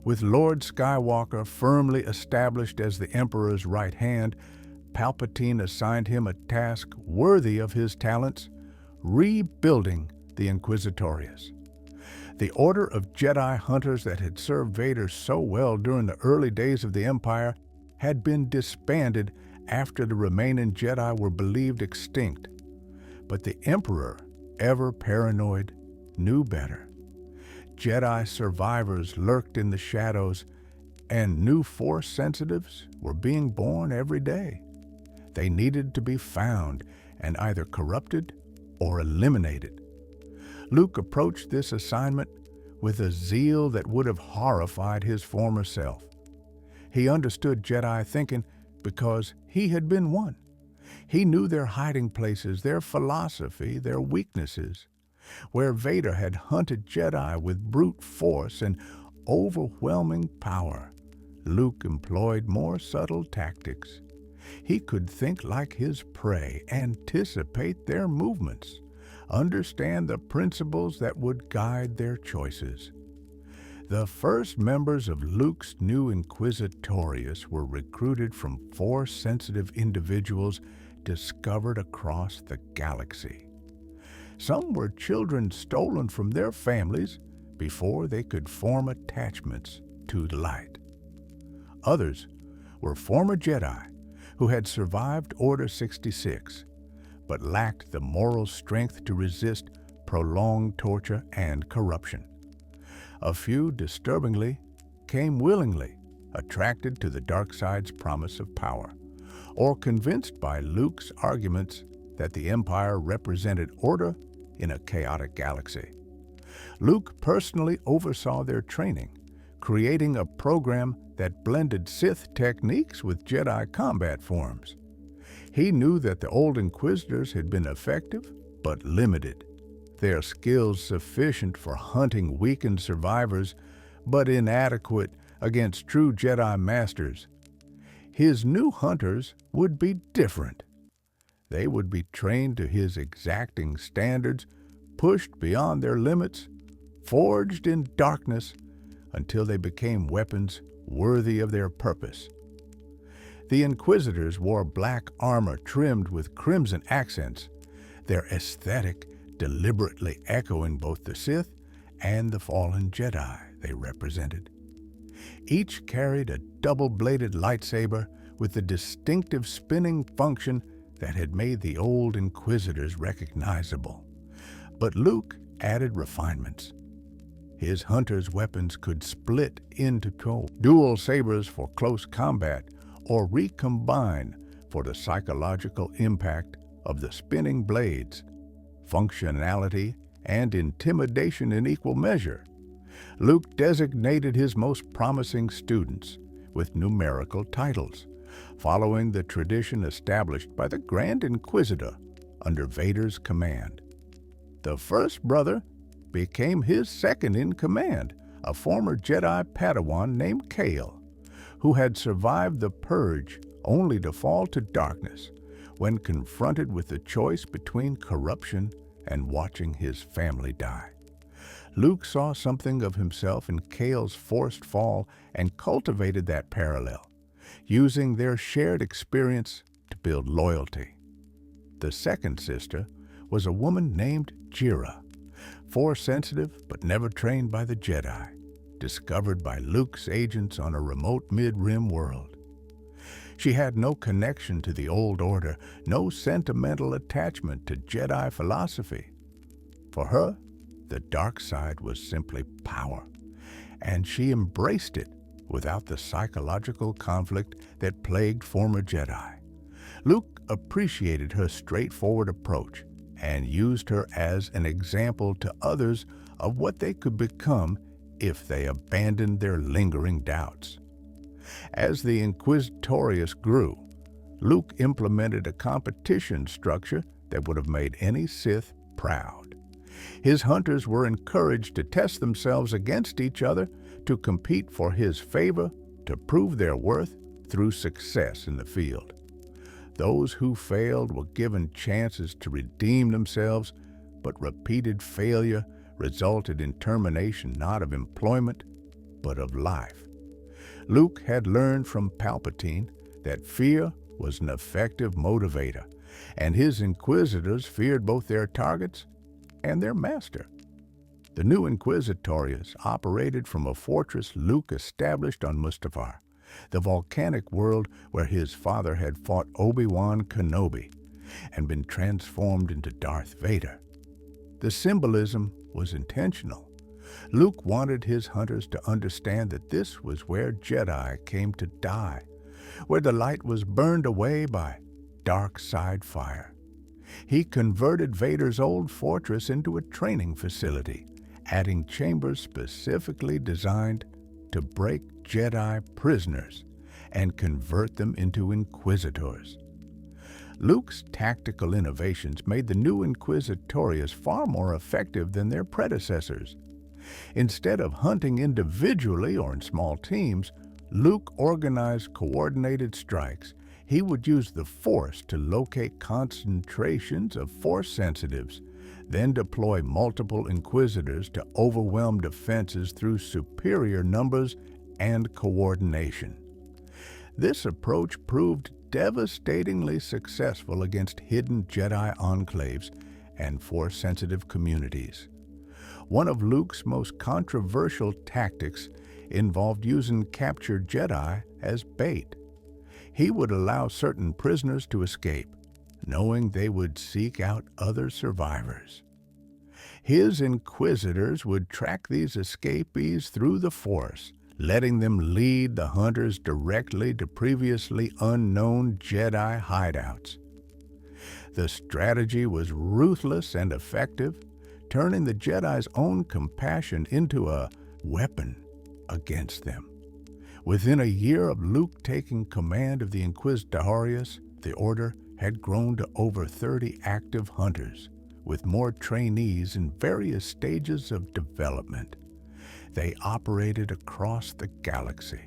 with Lord Skywalker firmly established as the Emperor's right hand, Palpatine assigned him a task worthy of his talents: rebuilding the Inquisitorius. The Order of Jedi Hunters that had served Vader so well during the early days of the Empire had been disbanded after the remaining Jedi were believed extinct. But the Emperor, ever paranoid, knew better. Jedi survivors lurked in the shadows, and new Force sensitives were being born every day. They needed to be found and either corrupted or eliminated. Luke approached this assignment with a zeal that would have horrified his former self. He understood Jedi thinking because he had been one. He knew their hiding places, their philosophy, their weaknesses. Where Vader had hunted Jedi with brute force and overwhelming power, Luke employed more subtle tactics. He could think like his prey, anticipate their movements, understand the principles that would guide their choices. The first members of Luke's new Inquisitorius were recruited from Force-sensitive individuals discovered across the galaxy. Some were children stolen from their families before they could form attachments to the light. Others were former Jedi who had survived Order 66, but lacked the moral strength to resist prolonged torture and corruption. A few, disturbingly, came willingly, attracted to the dark side's promise of power, or convinced by Luke's arguments that the Empire represented order in a chaotic galaxy. Luke personally oversaw their training, creating a program that blended Sith techniques with Jedi combat forms. He knew that the old Inquisitors had been effective but limited, their skills sufficient for hunting weakened survivors but inadequate against true Jedi masters. His new hunters would be different. They would be trained to his exacting standards, pushed beyond their limits, forged in darkness until they became weapons worthy of their purpose. The Inquisitors wore black armor trimmed with crimson accents, their aesthetic deliberately echoing both the Sith and the fallen Jedi they represented. Each carried a double-bladed lightsaber with the distinctive spinning function that had made the old Inquisitors recognizable. But Luke added refinements. His hunters' weapons could split into dual sabers for close combat or recombine for the psychological impact of the spinning blades, functionality and intimidation in equal measure. Luke designated his most promising students with numerical titles, following the tradition established by the Grand Inquisitor under Vader's command. The first brother became his second in command, a former Jedi Padawan named Kale, who had survived the Purge only to fall to darkness when confronted with the choice between corruption and watching his family die. Luke saw something of himself in Kale's forced fall and cultivated that parallel, using their shared experience to build loyalty. The second sister was a woman named Jira, Force-sensitive but never trained by the Jedi, discovered by Luke's agents on a remote mid-rim world. She had no connection to the old order, no sentimental attachment to Jedi philosophy. For her, the dark side was simply power, and she embraced it without the psychological conflict that plagued former Jedi. Luke appreciated her straightforward approach and used her as an example to others of what they could become if they abandoned their lingering doubts. As the Inquisitorius grew, Luke implemented a competition structure that would have made any Sith proud. His hunters were encouraged to test themselves against each other, to compete for his favor, to prove their worth through success in the field. Those who failed were given chances to redeem themselves, but repeated failure resulted in termination not of employment, but of life. Luke had learned from Palpatine that fear was an effective motivator, and his Inquisitors feared both their targets and their master. The new Inquisitorius operated from a fortress Luke established on Mustafar, the volcanic world where his father had fought Obi-Wan Kenobi and been transformed into Darth Vader. The symbolism was intentional. Luke wanted his hunters to understand that this was where Jedi came to die, where the light was burned away by dark side fire. He converted Vader's old fortress into a training facility, adding chambers specifically designed to break Jedi prisoners and convert them into Inquisitors. Luke's tactical innovations made the new Inquisitorius far more effective than their predecessors. Instead of hunting individually or in small teams, Luke organized coordinated strikes. He would use the Force to locate concentrations of Force sensitives, then deploy multiple Inquisitors to overwhelm defenses through superior numbers and coordination. This approach proved devastatingly successful against hidden Jedi enclaves and Force-sensitive communities. One of Luke's most controversial tactics involved using captured Jedi as bait. He would allow certain prisoners to escape, knowing they would seek out other survivors. His inquisitors would track these escapees through the Force, letting them lead the hunters directly to previously unknown Jedi hideouts. The strategy was ruthless and effective, turning the Jedi's own compassion into a weapon against them. Within a year of Luke taking command of the Inquisitorius, the Order had grown to over 30 active hunters, with more trainees in various stages of development. They operated across the galaxy,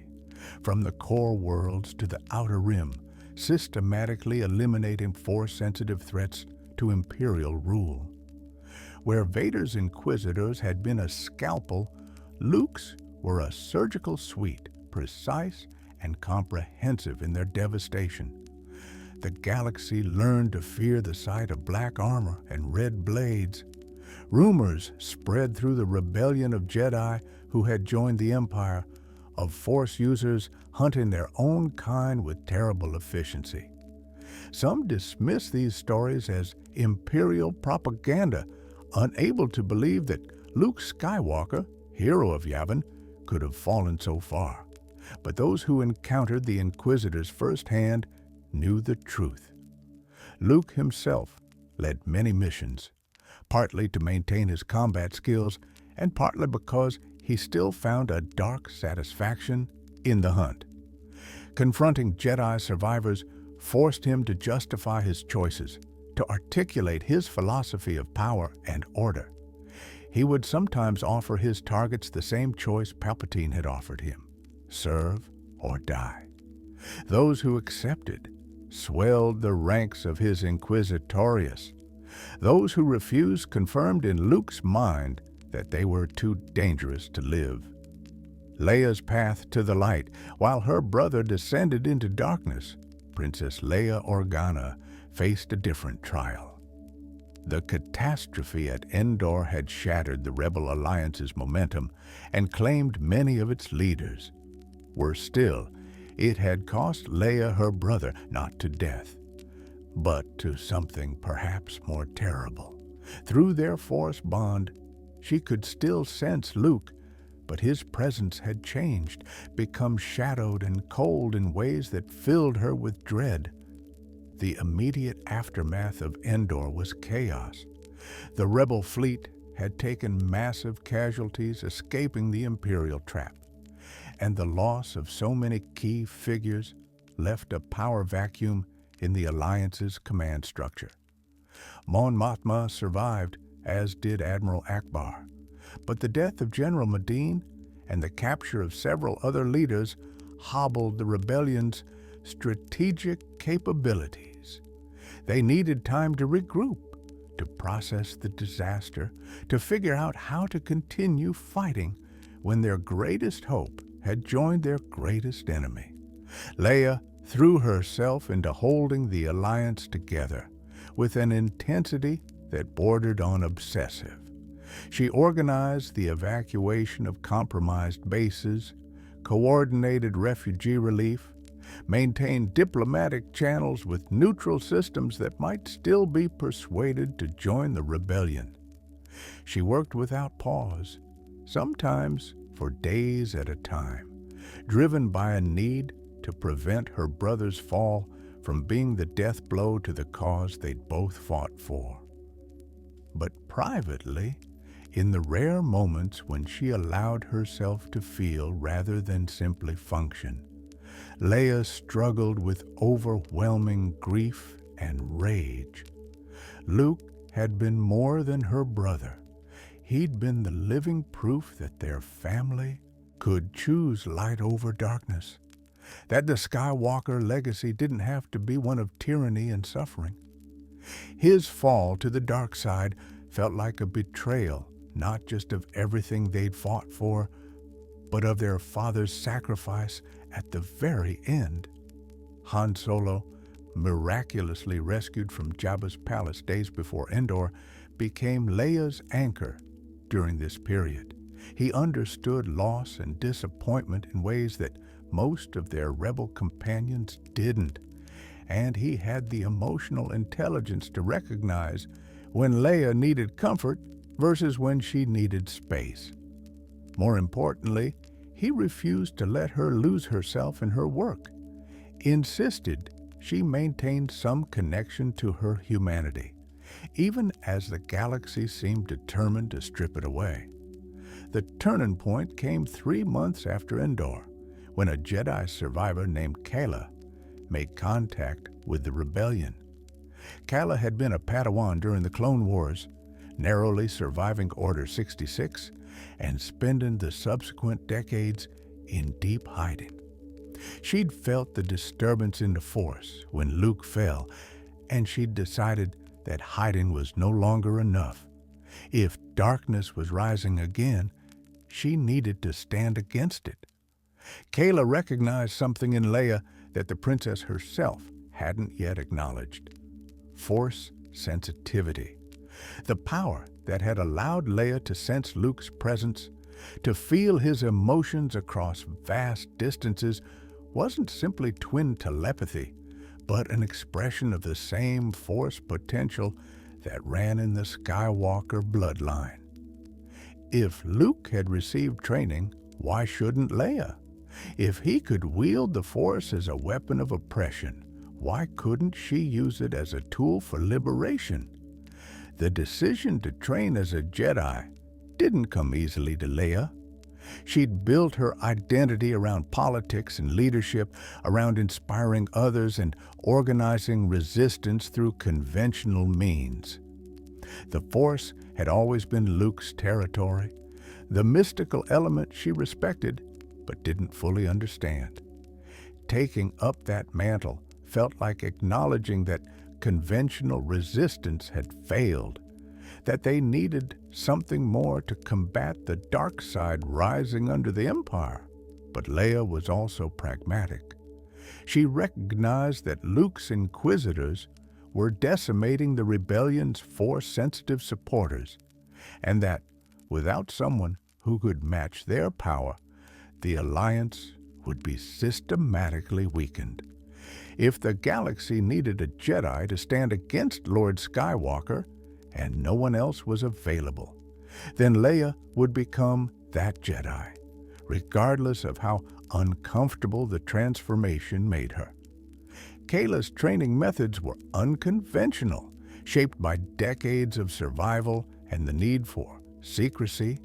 from the core worlds to the outer rim, systematically eliminating Force-sensitive threats to Imperial rule. Where Vader's Inquisitors had been a scalpel, Luke's were a surgical suite, precise and comprehensive in their devastation. The galaxy learned to fear the sight of black armor and red blades. Rumors spread through the rebellion of Jedi who had joined the Empire, of Force users hunting their own kind with terrible efficiency. Some dismissed these stories as Imperial propaganda, unable to believe that Luke Skywalker, hero of Yavin, could have fallen so far. But those who encountered the Inquisitors firsthand knew the truth. Luke himself led many missions, partly to maintain his combat skills and partly because he still found a dark satisfaction in the hunt. Confronting Jedi survivors forced him to justify his choices, to articulate his philosophy of power and order. He would sometimes offer his targets the same choice Palpatine had offered him: serve or die. Those who accepted swelled the ranks of his Inquisitorius. Those who refused confirmed in Luke's mind that they were too dangerous to live. Leia's path to the light, while her brother descended into darkness, Princess Leia Organa faced a different trial. The catastrophe at Endor had shattered the Rebel Alliance's momentum and claimed many of its leaders. Worse still, it had cost Leia her brother not to death, but to something perhaps more terrible. Through their Force bond, she could still sense Luke, but his presence had changed, become shadowed and cold in ways that filled her with dread. The immediate aftermath of Endor was chaos. The Rebel fleet had taken massive casualties, escaping the Imperial trap, and the loss of so many key figures left a power vacuum in the Alliance's command structure. Mon Mothma survived, as did Admiral Akbar, but the death of General Medine and the capture of several other leaders hobbled the rebellion's strategic capabilities. They needed time to regroup, to process the disaster, to figure out how to continue fighting when their greatest hope had joined their greatest enemy. Leia threw herself into holding the Alliance together with an intensity that bordered on obsessive. She organized the evacuation of compromised bases, coordinated refugee relief, maintained diplomatic channels with neutral systems that might still be persuaded to join the rebellion. She worked without pause, sometimes for days at a time, driven by a need to prevent her brother's fall from being the death blow to the cause they'd both fought for. But privately, in the rare moments when she allowed herself to feel rather than simply function, Leia struggled with overwhelming grief and rage. Luke had been more than her brother. He'd been the living proof that their family could choose light over darkness, that the Skywalker legacy didn't have to be one of tyranny and suffering. His fall to the dark side felt like a betrayal, not just of everything they'd fought for, but of their father's sacrifice at the very end. Han Solo, miraculously rescued from Jabba's palace days before Endor, became Leia's anchor during this period. He understood loss and disappointment in ways that most of their rebel companions didn't, and he had the emotional intelligence to recognize when Leia needed comfort versus when she needed space. More importantly, he refused to let her lose herself in her work, insisted she maintain some connection to her humanity, even as the galaxy seemed determined to strip it away. The turning point came 3 months after Endor, when a Jedi survivor named Kayla made contact with the rebellion. Kayla had been a Padawan during the Clone Wars, narrowly surviving Order 66 and spending the subsequent decades in deep hiding. She'd felt the disturbance in the Force when Luke fell, and she'd decided that hiding was no longer enough. If darkness was rising again, she needed to stand against it. Kayla recognized something in Leia that the princess herself hadn't yet acknowledged: Force sensitivity. The power that had allowed Leia to sense Luke's presence, to feel his emotions across vast distances, wasn't simply twin telepathy, but an expression of the same Force potential that ran in the Skywalker bloodline. If Luke had received training, why shouldn't Leia? If he could wield the Force as a weapon of oppression, why couldn't she use it as a tool for liberation? The decision to train as a Jedi didn't come easily to Leia. She'd built her identity around politics and leadership, around inspiring others and organizing resistance through conventional means. The Force had always been Luke's territory, the mystical element she respected but didn't fully understand. Taking up that mantle felt like acknowledging that conventional resistance had failed, that they needed something more to combat the dark side rising under the Empire. But Leia was also pragmatic. She recognized that Luke's Inquisitors were decimating the rebellion's Force-sensitive supporters, and that, without someone who could match their power, the Alliance would be systematically weakened. If the galaxy needed a Jedi to stand against Lord Skywalker, and no one else was available, then Leia would become that Jedi, regardless of how uncomfortable the transformation made her. Kayla's training methods were unconventional, shaped by decades of survival and the need for secrecy.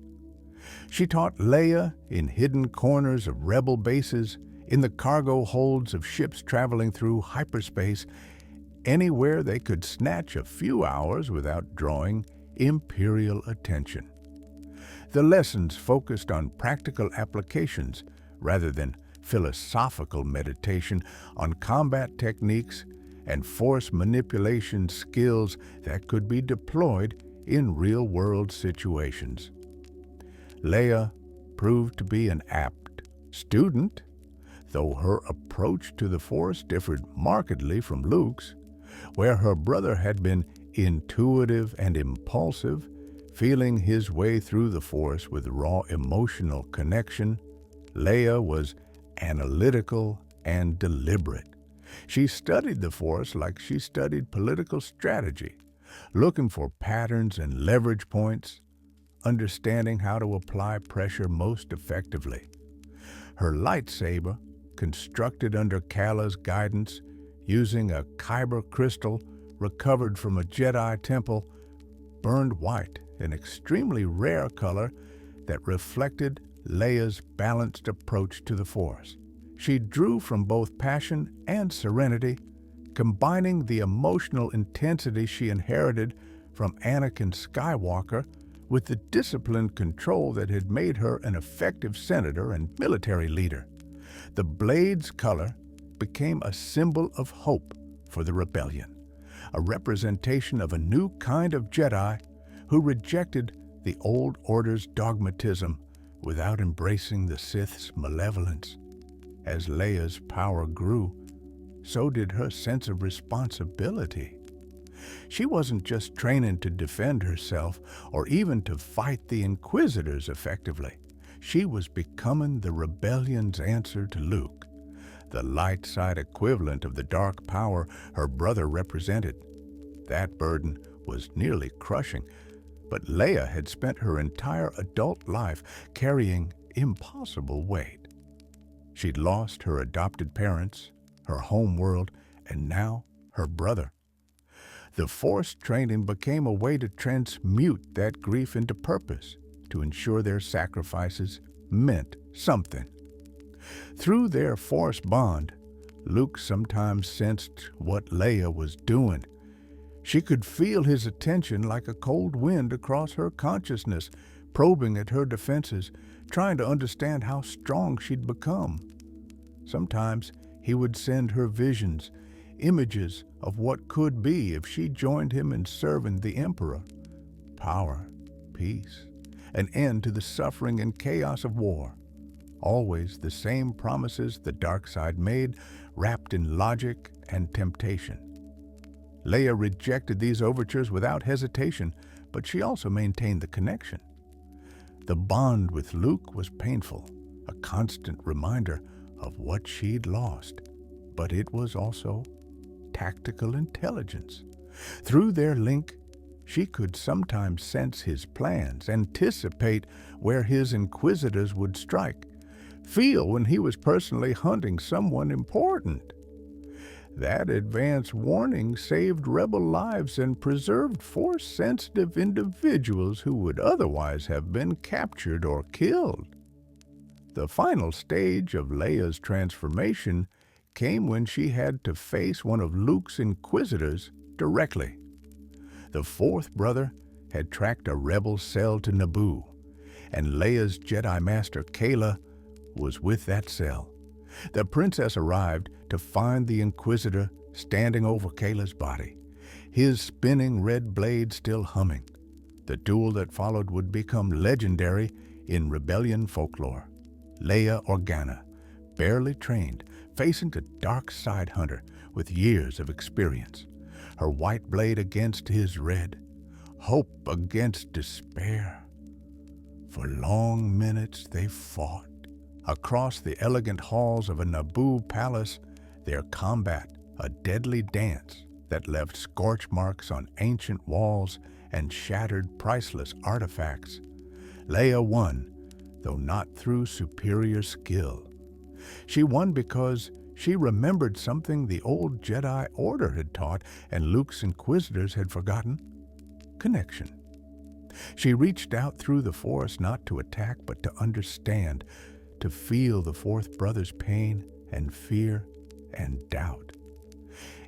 She taught Leia in hidden corners of rebel bases, in the cargo holds of ships traveling through hyperspace, anywhere they could snatch a few hours without drawing Imperial attention. The lessons focused on practical applications rather than philosophical meditation, on combat techniques and Force manipulation skills that could be deployed in real-world situations. Leia proved to be an apt student, though her approach to the Force differed markedly from Luke's. Where her brother had been intuitive and impulsive, feeling his way through the Force with raw emotional connection, Leia was analytical and deliberate. She studied the Force like she studied political strategy, looking for patterns and leverage points, understanding how to apply pressure most effectively. Her lightsaber, constructed under Kayla's guidance, using a kyber crystal recovered from a Jedi temple, burned white, an extremely rare color that reflected Leia's balanced approach to the Force. She drew from both passion and serenity, combining the emotional intensity she inherited from Anakin Skywalker with the disciplined control that had made her an effective senator and military leader. The blade's color became a symbol of hope for the rebellion, a representation of a new kind of Jedi who rejected the old order's dogmatism without embracing the Sith's malevolence. As Leia's power grew, so did her sense of responsibility. She wasn't just training to defend herself or even to fight the Inquisitors effectively. She was becoming the rebellion's answer to Luke, the light side equivalent of the dark power her brother represented. That burden was nearly crushing, But Leia had spent her entire adult life carrying impossible weight. She'd lost her adopted parents, her home world, and now her brother. The Force training became a way to transmute that grief into purpose, to ensure their sacrifices meant something. Through their Force bond, Luke sometimes sensed what Leia was doing. She could feel his attention like a cold wind across her consciousness, probing at her defenses, trying to understand how strong she'd become. Sometimes he would send her visions, images of what could be if she joined him in serving the Emperor. Power, peace, an end to the suffering and chaos of war. Always the same promises the dark side made, wrapped in logic and temptation. Leia rejected these overtures without hesitation, but she also maintained the connection. The bond with Luke was painful, a constant reminder of what she'd lost, but it was also tactical intelligence. Through their link, she could sometimes sense his plans, anticipate where his inquisitors would strike, feel when he was personally hunting someone important. That advance warning saved rebel lives and preserved Force-sensitive individuals who would otherwise have been captured or killed. The final stage of Leia's transformation came when she had to face one of Luke's inquisitors directly. The fourth brother had tracked a rebel cell to Naboo, and Leia's Jedi Master Kayla was with that cell. The princess arrived to find the Inquisitor standing over Kayla's body, his spinning red blade still humming. The duel that followed would become legendary in rebellion folklore. Leia Organa, barely trained, facing a dark side hunter with years of experience. Her white blade against his red, hope against despair. For long minutes they fought. Across the elegant halls of a Naboo palace, their combat a deadly dance that left scorch marks on ancient walls and shattered priceless artifacts. Leia won, though not through superior skill. She won because she remembered something the old Jedi Order had taught and Luke's Inquisitors had forgotten: connection. She reached out through the Force not to attack but to understand, to feel the fourth brother's pain and fear and doubt.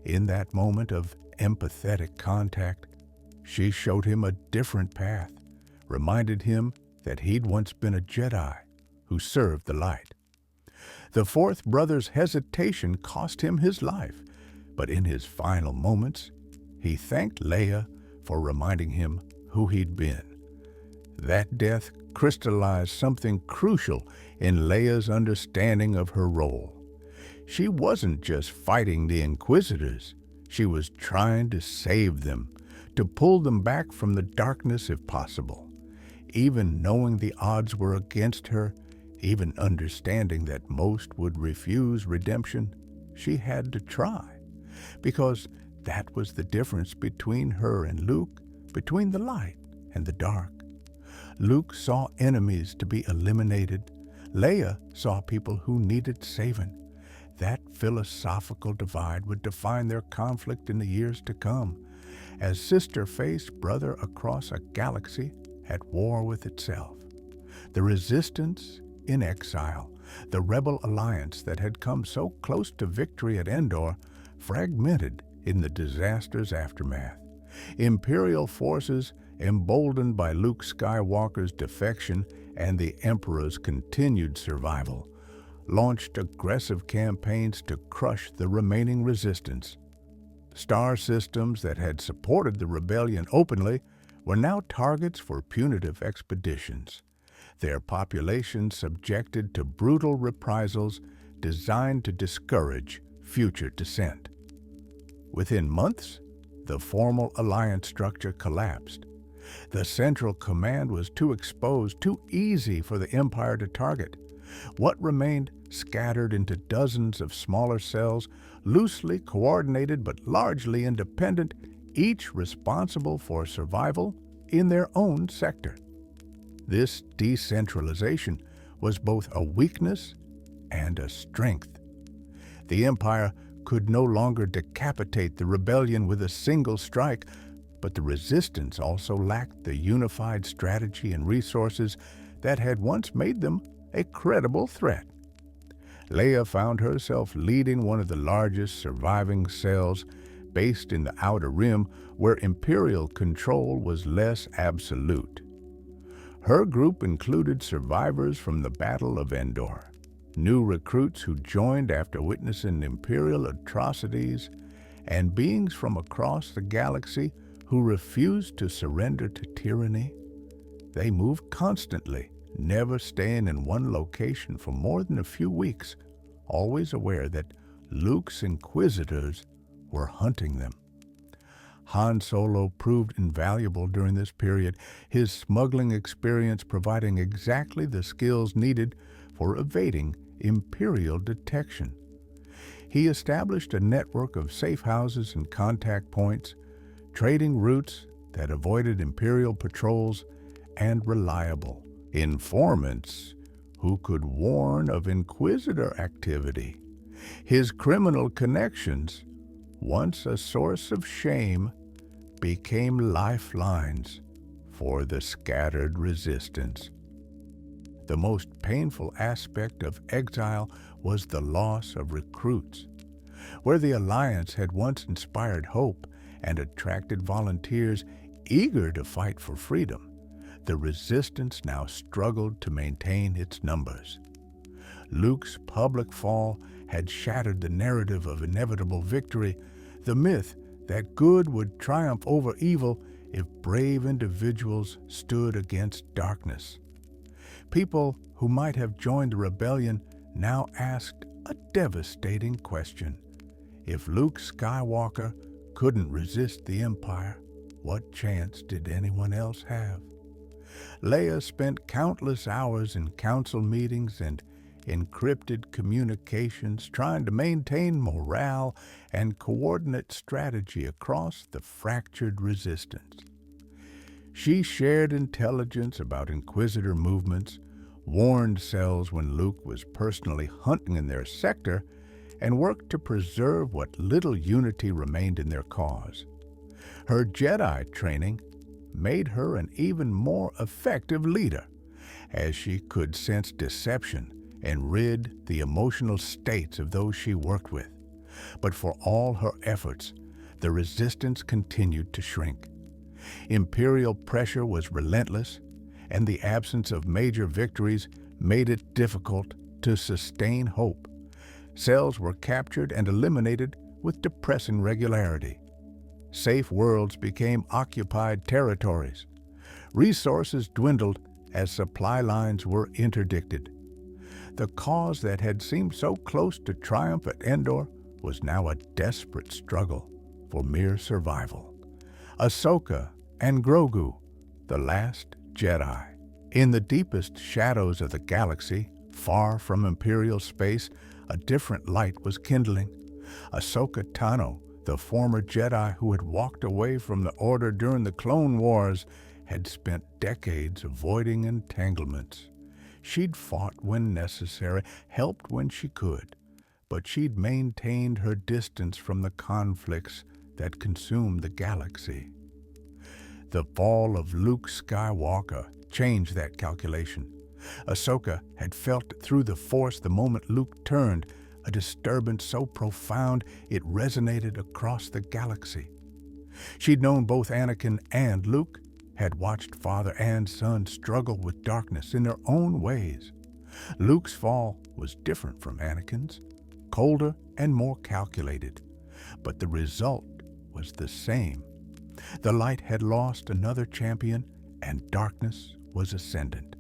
In that moment of empathetic contact, she showed him a different path, reminded him that he'd once been a Jedi who served the light. The fourth brother's hesitation cost him his life, but in his final moments, he thanked Leia for reminding him who he'd been. That death crystallized something crucial in Leia's understanding of her role. She wasn't just fighting the Inquisitors, she was trying to save them, to pull them back from the darkness if possible. Even knowing the odds were against her, even understanding that most would refuse redemption, she had to try. Because that was the difference between her and Luke, between the light and the dark. Luke saw enemies to be eliminated. Leia saw people who needed saving. That philosophical divide would define their conflict in the years to come, as sister faced brother across a galaxy at war with itself. The resistance in exile, the rebel alliance that had come so close to victory at Endor, fragmented in the disaster's aftermath. Imperial forces, emboldened by Luke Skywalker's defection and the Emperor's continued survival, launched aggressive campaigns to crush the remaining resistance. Star systems that had supported the rebellion openly were now targets for punitive expeditions, their populations subjected to brutal reprisals designed to discourage future dissent. Within months, the formal alliance structure collapsed. The central command was too exposed, too easy for the Empire to target. What remained scattered into dozens of smaller cells, loosely coordinated but largely independent, each responsible for survival in their own sector. This decentralization was both a weakness and a strength. The Empire could no longer decapitate the rebellion with a single strike, but the resistance also lacked the unified strategy and resources that had once made them a credible threat. Leia found herself leading one of the largest surviving cells based in the Outer Rim, where Imperial control was less absolute. Her group included survivors from the Battle of Endor, new recruits who joined after witnessing Imperial atrocities, and beings from across the galaxy who refused to surrender to tyranny. They moved constantly, never staying in one location for more than a few weeks, always aware that Luke's Inquisitors were hunting them. Han Solo proved invaluable during this period, his smuggling experience providing exactly the skills needed for evading Imperial detection. He established a network of safe houses and contact points, trading routes that avoided Imperial patrols, and reliable informants who could warn of Inquisitor activity. His criminal connections, once a source of shame, became lifelines for the scattered resistance. The most painful aspect of exile was the loss of recruits. Where the Alliance had once inspired hope and attracted volunteers eager to fight for freedom, the resistance now struggled to maintain its numbers. Luke's public fall had shattered the narrative of inevitable victory, the myth that good would triumph over evil if brave individuals stood against darkness. People who might have joined the rebellion now asked a devastating question. If Luke Skywalker couldn't resist the Empire, what chance did anyone else have? Leia spent countless hours in council meetings and encrypted communications trying to maintain morale and coordinate strategy across the fractured resistance. She shared intelligence about Inquisitor movements, warned cells when Luke was personally hunting in their sector, and worked to preserve what little unity remained in their cause. Her Jedi training made her an even more effective leader, as she could sense deception and rid the emotional states of those she worked with. But for all her efforts, the resistance continued to shrink. Imperial pressure was relentless, and the absence of major victories made it difficult to sustain hope. Cells were captured and eliminated with depressing regularity. Safe worlds became occupied territories. Resources dwindled as supply lines were interdicted. The cause that had seemed so close to triumph at Endor was now a desperate struggle for mere survival. Ahsoka and Grogu, the last Jedi. In the deepest shadows of the galaxy, far from Imperial space, a different light was kindling. Ahsoka Tano, the former Jedi who had walked away from the Order during the Clone Wars, had spent decades avoiding entanglements. She'd fought when necessary, helped when she could, but she'd maintained her distance from the conflicts that consumed the galaxy. The fall of Luke Skywalker changed that calculation. Ahsoka had felt through the Force the moment Luke turned, a disturbance so profound it resonated across the galaxy. She'd known both Anakin and Luke, had watched father and son struggle with darkness in their own ways. Luke's fall was different from Anakin's, colder and more calculated, but the result was the same. The light had lost another champion, and darkness was ascendant.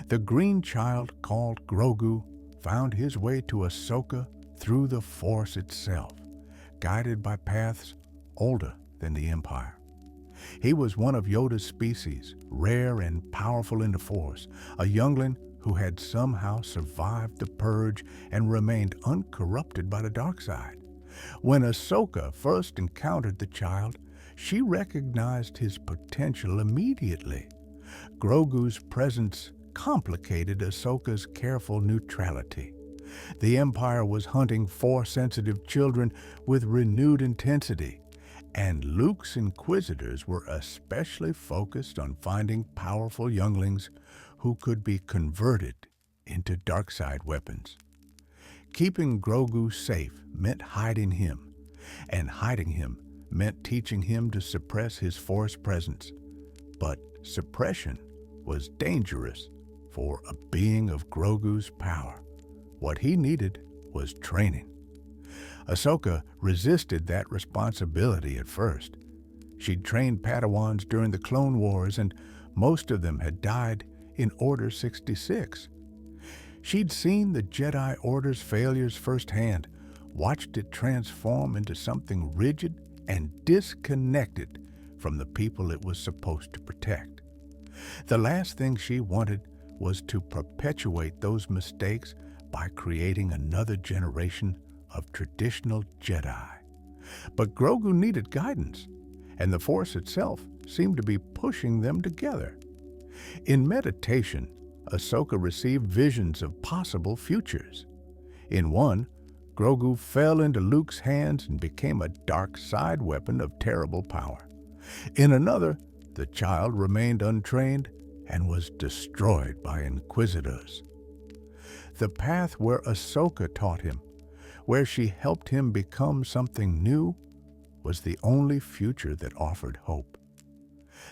The green child called Grogu found his way to Ahsoka through the Force itself, guided by paths older than the Empire. He was one of Yoda's species, rare and powerful in the Force, a youngling who had somehow survived the Purge and remained uncorrupted by the dark side. When Ahsoka first encountered the child, She recognized his potential immediately. Grogu's presence complicated Ahsoka's careful neutrality. The Empire was hunting Force-sensitive children with renewed intensity, and Luke's Inquisitors were especially focused on finding powerful younglings who could be converted into dark-side weapons. Keeping Grogu safe meant hiding him, and hiding him meant teaching him to suppress his Force presence. But suppression was dangerous for a being of Grogu's power. What he needed was training. Ahsoka resisted that responsibility at first. She'd trained Padawans during the Clone Wars, and most of them had died in Order 66. She'd seen the Jedi Order's failures firsthand, watched it transform into something rigid and disconnected from the people it was supposed to protect. The last thing she wanted was to perpetuate those mistakes by creating another generation of traditional Jedi. But Grogu needed guidance, and the Force itself seemed to be pushing them together. In meditation, Ahsoka received visions of possible futures. In one, Grogu fell into Luke's hands and became a dark side weapon of terrible power. In another, the child remained untrained and was destroyed by Inquisitors. The path where Ahsoka taught him, where she helped him become something new, was the only future that offered hope.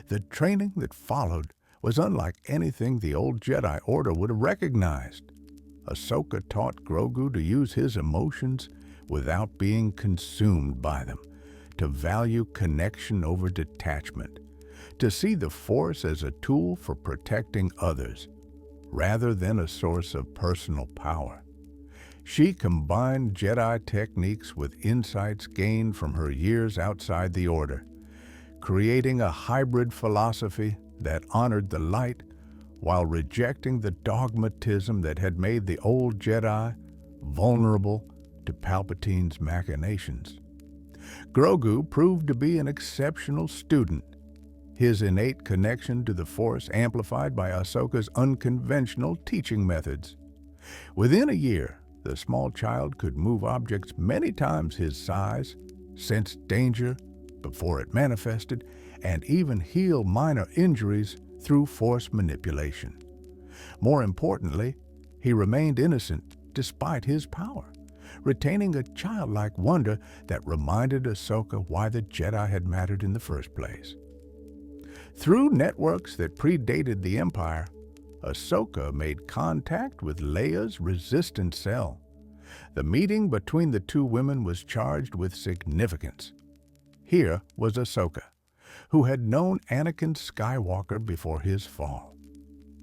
The training that followed was unlike anything the old Jedi Order would have recognized. Ahsoka taught Grogu to use his emotions without being consumed by them, to value connection over detachment, to see the Force as a tool for protecting others, rather than a source of personal power. She combined Jedi techniques with insights gained from her years outside the Order, creating a hybrid philosophy that honored the light while rejecting the dogmatism that had made the old Jedi vulnerable to Palpatine's machinations. Grogu proved to be an exceptional student, his innate connection to the Force amplified by Ahsoka's unconventional teaching methods. Within a year, the small child could move objects many times his size, sense danger before it manifested, and even heal minor injuries through Force manipulation. More importantly, he remained innocent despite his power, retaining a childlike wonder that reminded Ahsoka why the Jedi had mattered in the first place. Through networks that predated the Empire, Ahsoka made contact with Leia's resistance cell. The meeting between the two women was charged with significance. Here was Ahsoka, who had known Anakin Skywalker before his fall,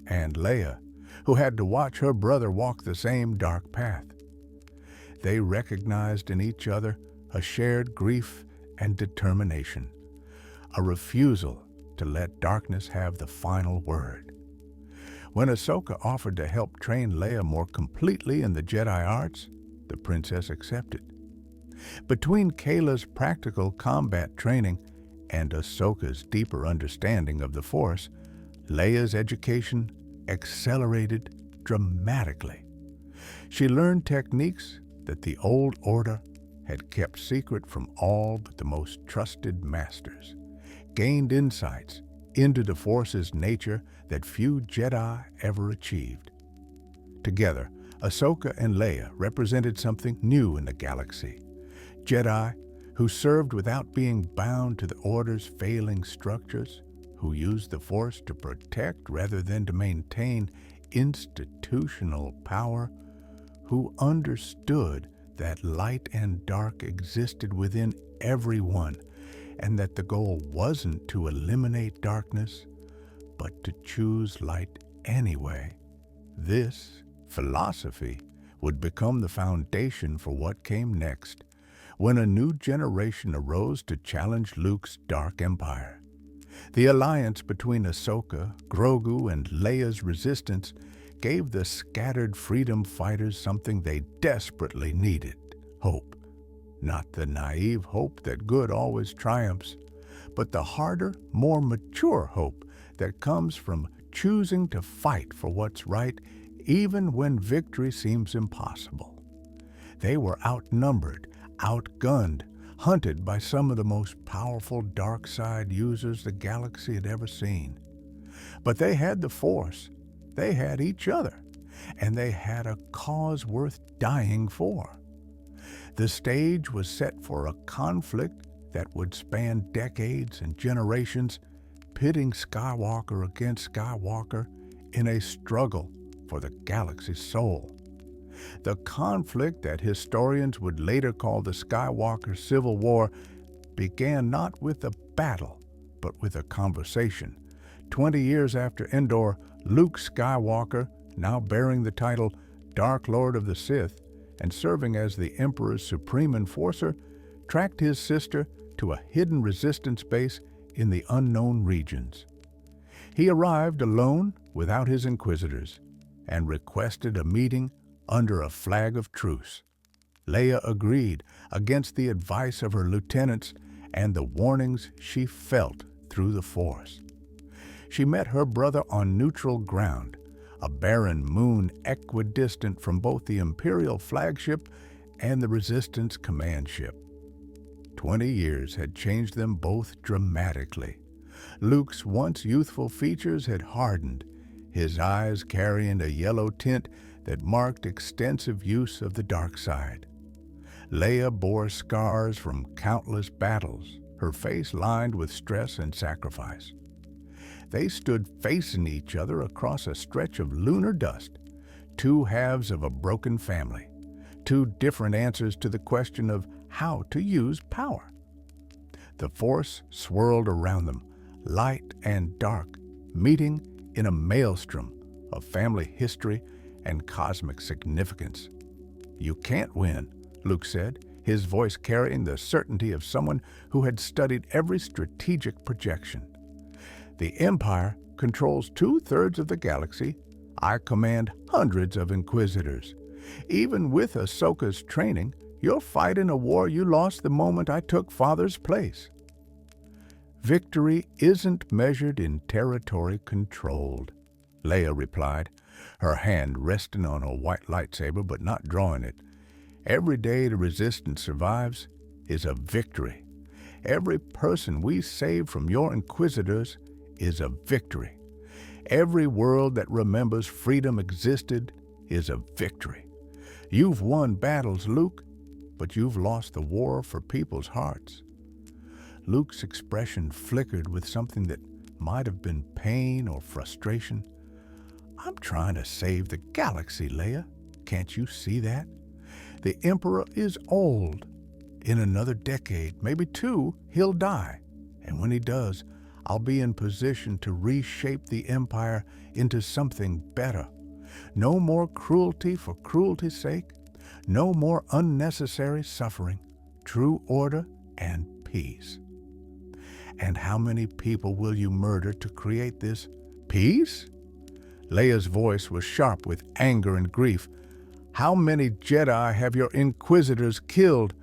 and Leia, who had to watch her brother walk the same dark path. They recognized in each other a shared grief and determination, a refusal to let darkness have the final word. When Ahsoka offered to help train Leia more completely in the Jedi arts, the princess accepted. Between Kayla's practical combat training and Ahsoka's deeper understanding of the Force, Leia's education accelerated dramatically. She learned techniques that the old Order had kept secret from all but the most trusted masters, gained insights into the Force's nature that few Jedi ever achieved. Together, Ahsoka and Leia represented something new in the galaxy. Jedi who served without being bound to the Order's failing structures, who used the Force to protect rather than to maintain institutional power, who understood that light and dark existed within everyone, and that the goal wasn't to eliminate darkness, but to choose light anyway. This philosophy would become the foundation for what came next, when a new generation arose to challenge Luke's dark empire. The alliance between Ahsoka, Grogu, and Leia's resistance gave the scattered freedom fighters something they desperately needed: hope. Not the naive hope that good always triumphs, but the harder, more mature hope that comes from choosing to fight for what's right even when victory seems impossible. They were outnumbered, outgunned, hunted by some of the most powerful dark side users the galaxy had ever seen. But they had the Force, they had each other, and they had a cause worth dying for. The stage was set for a conflict that would span decades and generations, pitting Skywalker against Skywalker in a struggle for the galaxy's soul. The conflict that historians would later call the Skywalker Civil War began not with a battle, but with a conversation. 20 years after Endor, Luke Skywalker, now bearing the title Dark Lord of the Sith and serving as the Emperor's supreme enforcer, tracked his sister to a hidden resistance base in the unknown regions. He arrived alone without his inquisitors and requested a meeting under a flag of truce. Leia agreed against the advice of her lieutenants and the warnings she felt through the Force. She met her brother on neutral ground, a barren moon equidistant from both the Imperial flagship and the Resistance command ship. 20 years had changed them both dramatically. Luke's once youthful features had hardened, his eyes carrying a yellow tint that marked extensive use of the dark side. Leia bore scars from countless battles, her face lined with stress and sacrifice. They stood facing each other across a stretch of lunar dust, two halves of a broken family, two different answers to the question of how to use power. The Force swirled around them, light and dark, meeting in a maelstrom of family history and cosmic significance. "You can't win," Luke said, his voice carrying the certainty of someone who had studied every strategic projection. "The Empire controls 2/3 of the galaxy. I command hundreds of Inquisitors. Even with Ahsoka's training, you're fighting a war you lost the moment I took Father's place." "Victory isn't measured in territory controlled," Leia replied, her hand resting on a white lightsaber but not drawing it. "Every day the Resistance survives is a victory. Every person we save from your Inquisitors is a victory. Every world that remembers freedom existed is a victory. You've won battles, Luke, but you've lost the war for people's hearts." Luke's expression flickered with something that might have been pain or frustration. "I'm trying to save the galaxy, Leia. Can't you see that? The Emperor is old. In another decade, maybe 2, he'll die. And when he does, I'll be in position to reshape the Empire into something better. No more cruelty for cruelty's sake. No more unnecessary suffering. True order and peace." "And how many people will you murder to create this peace?" Leia's voice was sharp with anger and grief. "How many Jedi have your Inquisitors killed?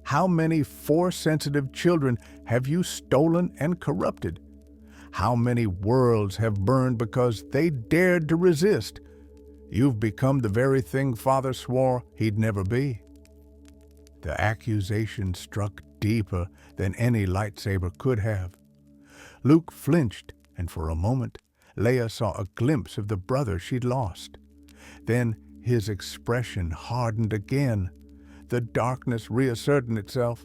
How many Force-sensitive children have you stolen and corrupted? How many worlds have burned because they dared to resist? You've become the very thing Father swore he'd never be." The accusation struck deeper than any lightsaber could have. Luke flinched, and for a moment, Leia saw a glimpse of the brother she'd lost. Then his expression hardened again, the darkness reasserting itself.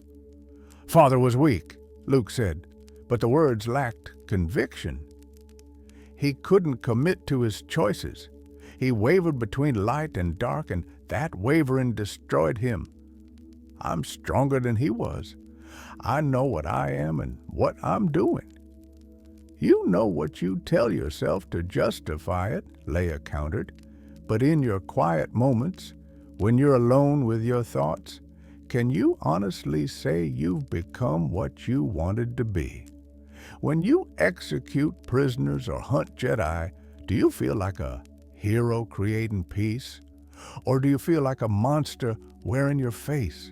"Father was weak," Luke said, but the words lacked conviction. He couldn't commit to his choices. He wavered between light and dark, and that wavering destroyed him. "I'm stronger than he was. I know what I am and what I'm doing." "You know what you tell yourself to justify it," Leia countered. "But in your quiet moments, when you're alone with your thoughts, can you honestly say you've become what you wanted to be? When you execute prisoners or hunt Jedi, do you feel like a hero creating peace? Or do you feel like a monster wearing your face?"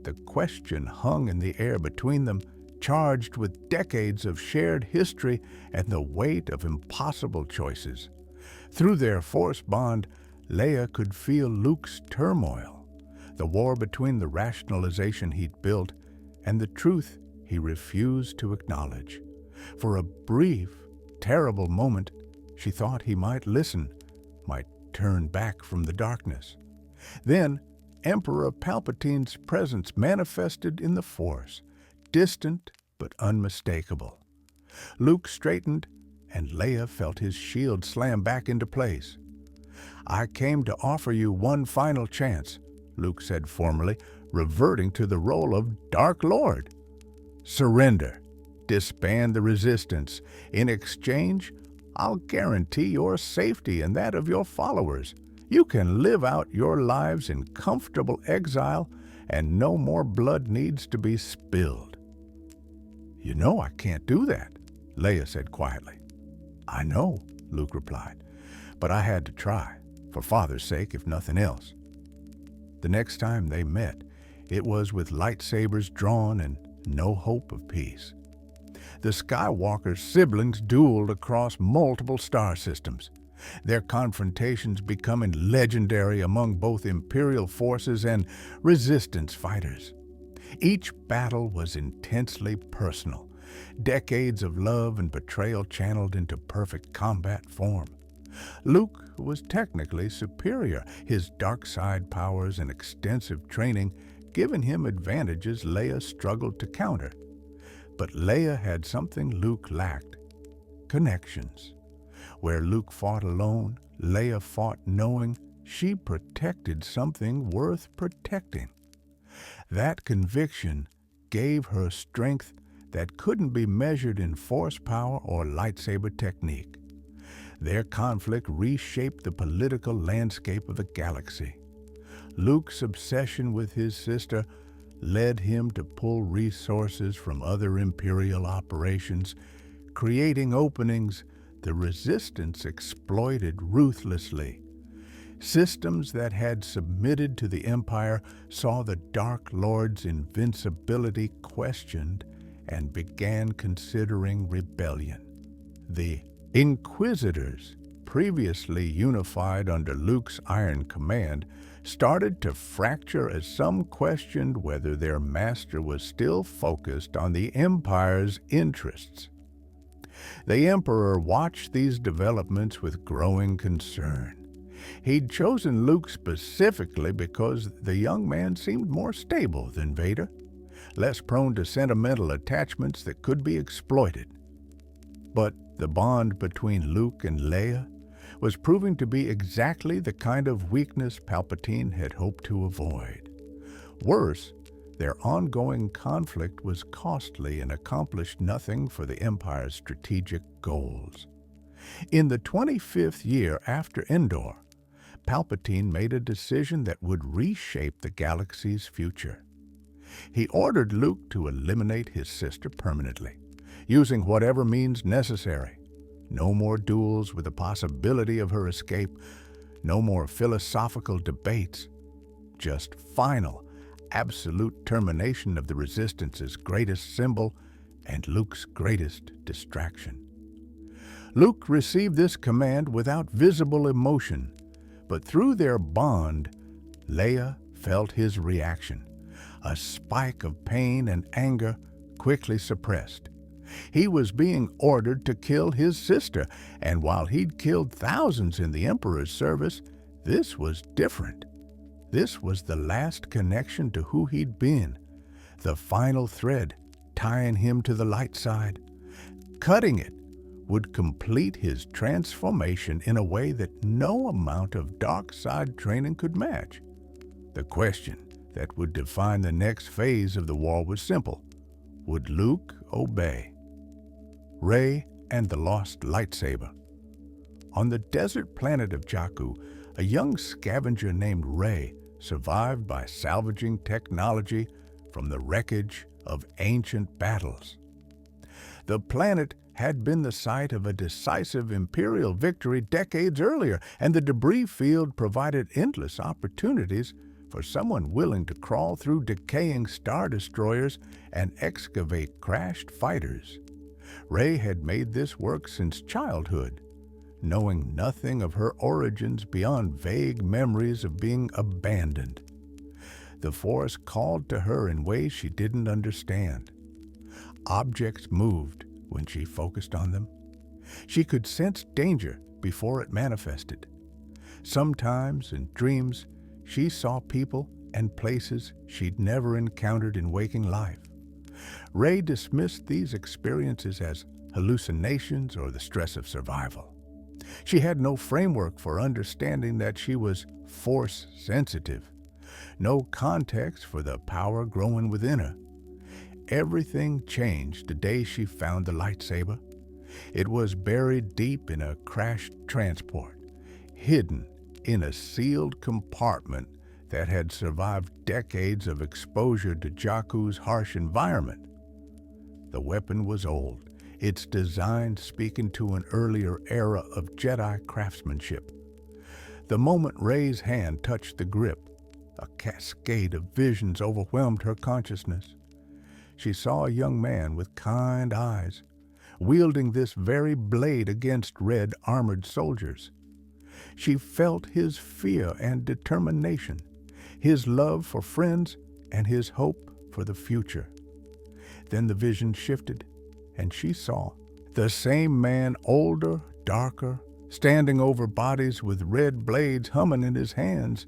The question hung in the air between them, charged with decades of shared history and the weight of impossible choices. Through their Force bond, Leia could feel Luke's turmoil, the war between the rationalization he'd built and the truth he refused to acknowledge. For a brief, terrible moment, she thought he might listen, might turn back from the darkness. Then, Emperor Palpatine's presence manifested in the Force, distant but unmistakable. Luke straightened, and Leia felt his shield slam back into place. "I came to offer you one final chance," Luke said formally, reverting to the role of Dark Lord. "Surrender. Disband the Resistance. In exchange, I'll guarantee your safety and that of your followers. You can live out your lives in comfortable exile, and no more blood needs to be spilled." "You know I can't do that," Leia said quietly. "I know," Luke replied, "but I had to try, for Father's sake if nothing else." The next time they met, it was with lightsabers drawn and no hope of peace. The Skywalker siblings dueled across multiple star systems, their confrontations becoming legendary among both Imperial forces and Resistance fighters. Each battle was intensely personal, decades of love and betrayal channeled into perfect combat form. Luke was technically superior, his dark side powers and extensive training giving him advantages Leia struggled to counter. But Leia had something Luke lacked: connections. Where Luke fought alone, Leia fought knowing she protected something worth protecting. That conviction gave her strength that couldn't be measured in Force power or lightsaber technique. Their conflict reshaped the political landscape of the galaxy. Luke's obsession with his sister led him to pull resources from other Imperial operations, creating openings the Resistance exploited ruthlessly. Systems that had submitted to the Empire saw the Dark Lord's invincibility questioned and began considering rebellion. The Inquisitors, previously unified under Luke's iron command, started to fracture as some questioned whether their master was still focused on the Empire's interests. The Emperor watched these developments with growing concern. He'd chosen Luke specifically because the young man seemed more stable than Vader, less prone to sentimental attachments that could be exploited. But the bond between Luke and Leia was proving to be exactly the kind of weakness Palpatine had hoped to avoid. Worse, their ongoing conflict was costly and accomplished nothing for the Empire's strategic goals. In the 25th year after Endor, Palpatine made a decision that would reshape the galaxy's future. He ordered Luke to eliminate his sister permanently, using whatever means necessary. No more duels with the possibility of her escape, no more philosophical debates, just final, absolute termination of the Resistance's greatest symbol and Luke's greatest distraction. Luke received this command without visible emotion, but through their bond, Leia felt his reaction, a spike of pain and anger quickly suppressed. He was being ordered to kill his sister, and while he'd killed thousands in the Emperor's service, this was different. This was the last connection to who he'd been, the final thread tying him to the light side. Cutting it would complete his transformation in a way that no amount of dark side training could match. The question that would define the next phase of the war was simple: would Luke obey? Rey and the lost lightsaber. On the desert planet of Jakku, a young scavenger named Rey survived by salvaging technology from the wreckage of ancient battles. The planet had been the site of a decisive Imperial victory decades earlier, and the debris field provided endless opportunities for someone willing to crawl through decaying star destroyers and excavate crashed fighters. Rey had made this work since childhood, knowing nothing of her origins beyond vague memories of being abandoned. The Force called to her in ways she didn't understand. Objects moved when she focused on them. She could sense danger before it manifested. Sometimes, in dreams, she saw people and places she'd never encountered in waking life. Rey dismissed these experiences as hallucinations or the stress of survival. She had no framework for understanding that she was Force-sensitive, no context for the power growing within her. Everything changed the day she found the lightsaber. It was buried deep in a crashed transport, hidden in a sealed compartment that had survived decades of exposure to Jakku's harsh environment. The weapon was old, its design speaking to an earlier era of Jedi craftsmanship. The moment Rey's hand touched the grip, a cascade of visions overwhelmed her consciousness. She saw a young man with kind eyes, wielding this very blade against red armored soldiers. She felt his fear and determination, his love for friends, and his hope for the future. Then the vision shifted, and she saw the same man, older, darker, standing over bodies with red blades humming in his hands.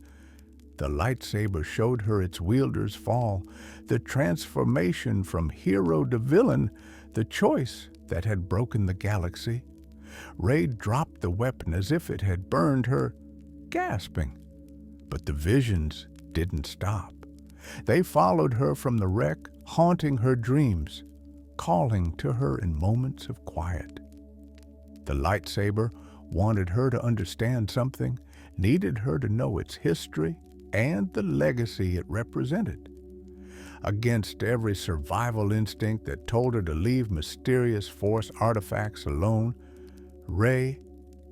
The lightsaber showed her its wielder's fall, the transformation from hero to villain, the choice that had broken the galaxy. Rey dropped the weapon as if it had burned her, gasping. But the visions didn't stop. They followed her from the wreck, haunting her dreams, calling to her in moments of quiet. The lightsaber wanted her to understand something, needed her to know its history and the legacy it represented. Against every survival instinct that told her to leave mysterious Force artifacts alone, Rey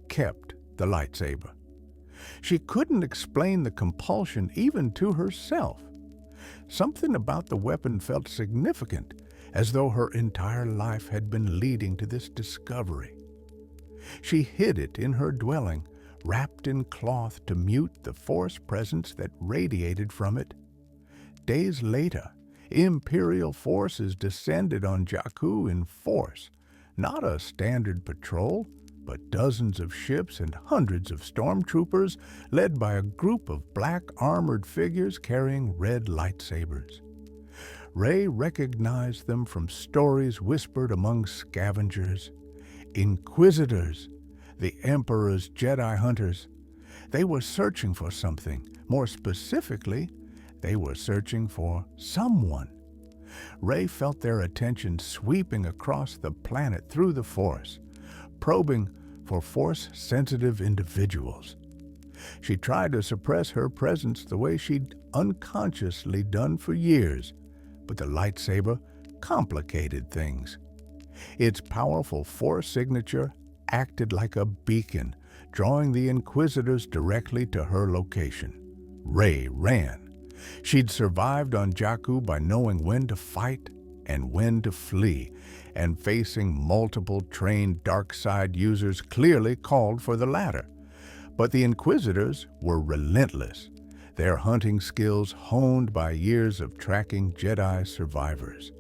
kept the lightsaber. She couldn't explain the compulsion even to herself. Something about the weapon felt significant, as though her entire life had been leading to this discovery. She hid it in her dwelling, wrapped in cloth to mute the Force presence that radiated from it. Days later, Imperial forces descended on Jakku in force, not a standard patrol, but dozens of ships and hundreds of stormtroopers led by a group of black armored figures carrying red lightsabers. Rey recognized them from stories whispered among scavengers. Inquisitors, the Emperor's Jedi hunters. They were searching for something. More specifically, they were searching for someone. Rey felt their attention sweeping across the planet through the Force, probing for Force-sensitive individuals. She tried to suppress her presence the way she'd unconsciously done for years, but the lightsaber complicated things. Its powerful Force signature acted like a beacon, drawing the Inquisitors directly to her location. Rey ran. She'd survived on Jakku by knowing when to fight and when to flee, and facing multiple trained dark side users clearly called for the latter. But the Inquisitors were relentless, their hunting skills honed by years of tracking Jedi survivors.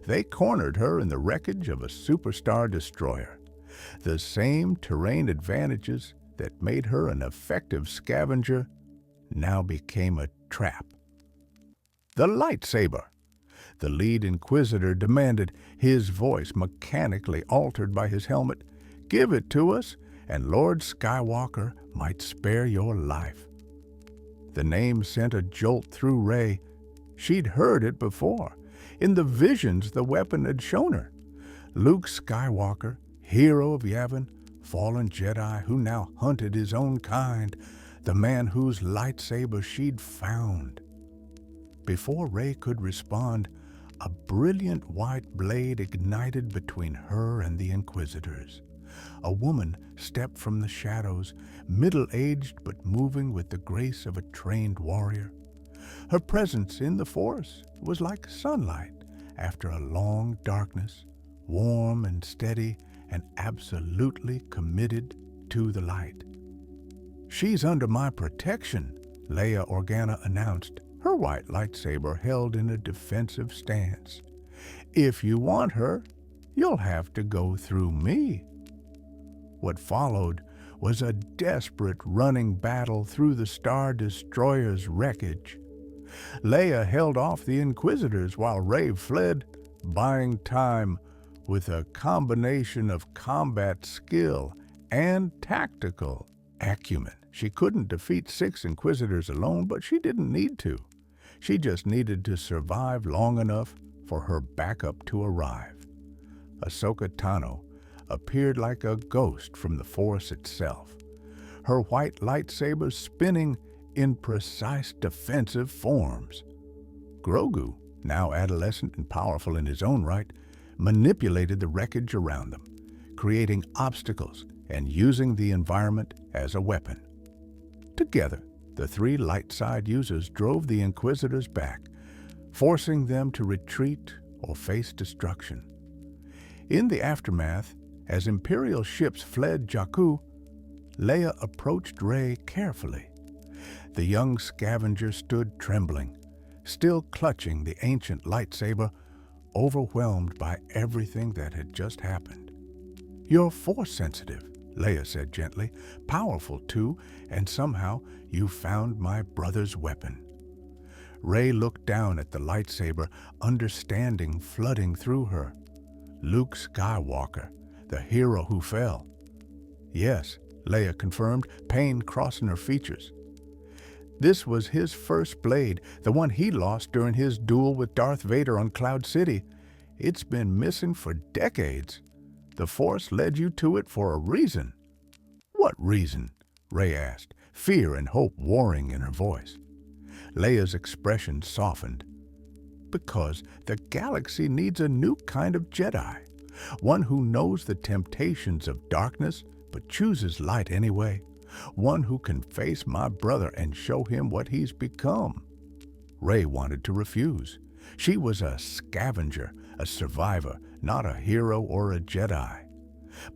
They cornered her in the wreckage of a superstar destroyer. The same terrain advantages that made her an effective scavenger now became a trap. The lightsaber! The lead Inquisitor demanded, his voice mechanically altered by his helmet. Give it to us, and Lord Skywalker might spare your life. The name sent a jolt through Rey. She'd heard it before. In the visions the weapon had shown her. Luke Skywalker, hero of Yavin, fallen Jedi who now hunted his own kind, the man whose lightsaber she'd found. Before Rey could respond, a brilliant white blade ignited between her and the Inquisitors. A woman stepped from the shadows, middle-aged but moving with the grace of a trained warrior. Her presence in the Force was like sunlight after a long darkness, warm and steady and absolutely committed to the light. "She's under my protection," Leia Organa announced, her white lightsaber held in a defensive stance. "If you want her, you'll have to go through me." What followed was a desperate running battle through the Star Destroyer's wreckage. Leia held off the Inquisitors while Rey fled, buying time with a combination of combat skill and tactical acumen. She couldn't defeat 6 Inquisitors alone, but she didn't need to. She just needed to survive long enough for her backup to arrive. Ahsoka Tano appeared like a ghost from the Force itself, her white lightsaber spinning in precise defensive forms. Grogu, now adolescent and powerful in his own right, manipulated the wreckage around them, creating obstacles and using the environment as a weapon. Together, the 3 light side users drove the Inquisitors back, forcing them to retreat or face destruction. In the aftermath, as Imperial ships fled Jakku, Leia approached Rey carefully. The young scavenger stood trembling, still clutching the ancient lightsaber, overwhelmed by everything that had just happened. "You're Force-sensitive," Leia said gently, "powerful too, and somehow you found my brother's weapon." Rey looked down at the lightsaber, understanding flooding through her. Luke Skywalker, the hero who fell. "Yes," Leia confirmed, pain crossing her features. This was his first blade, the one he lost during his duel with Darth Vader on Cloud City. It's been missing for decades. The Force led you to it for a reason. "What reason?" Rey asked, fear and hope warring in her voice. Leia's expression softened. "Because the galaxy needs a new kind of Jedi, one who knows the temptations of darkness but chooses light anyway, one who can face my brother and show him what he's become." Rey wanted to refuse. She was a scavenger, a survivor, not a hero or a Jedi.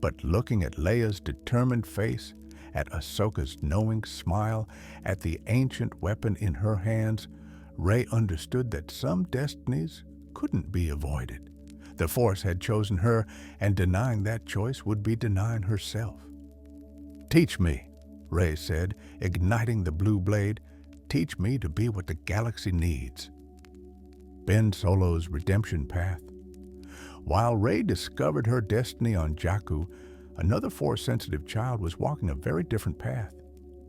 But looking at Leia's determined face, at Ahsoka's knowing smile, at the ancient weapon in her hands, Rey understood that some destinies couldn't be avoided. The Force had chosen her, and denying that choice would be denying herself. "Teach me," Rey said, igniting the blue blade. "Teach me to be what the galaxy needs." Ben Solo's redemption path. While Rey discovered her destiny on Jakku, another Force-sensitive child was walking a very different path.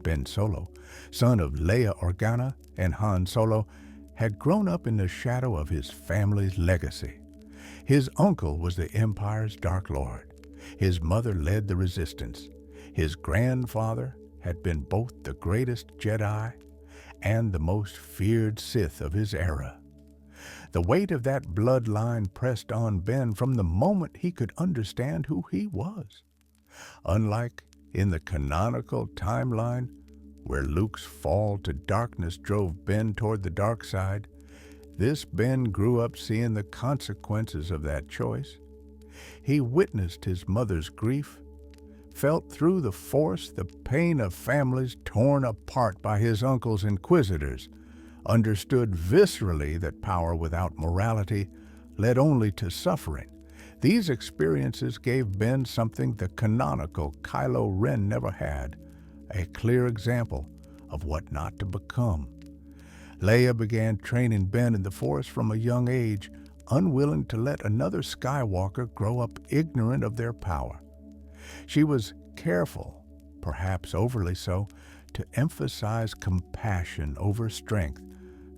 Ben Solo, son of Leia Organa and Han Solo, had grown up in the shadow of his family's legacy. His uncle was the Empire's Dark Lord. His mother led the Resistance. His grandfather had been both the greatest Jedi and the most feared Sith of his era. The weight of that bloodline pressed on Ben from the moment he could understand who he was. Unlike in the canonical timeline, where Luke's fall to darkness drove Ben toward the dark side, this Ben grew up seeing the consequences of that choice. He witnessed his mother's grief, felt through the Force the pain of families torn apart by his uncle's Inquisitors, understood viscerally that power without morality led only to suffering. These experiences gave Ben something the canonical Kylo Ren never had, a clear example of what not to become. Leia began training Ben in the Force from a young age, unwilling to let another Skywalker grow up ignorant of their power. She was careful, perhaps overly so, to emphasize compassion over strength,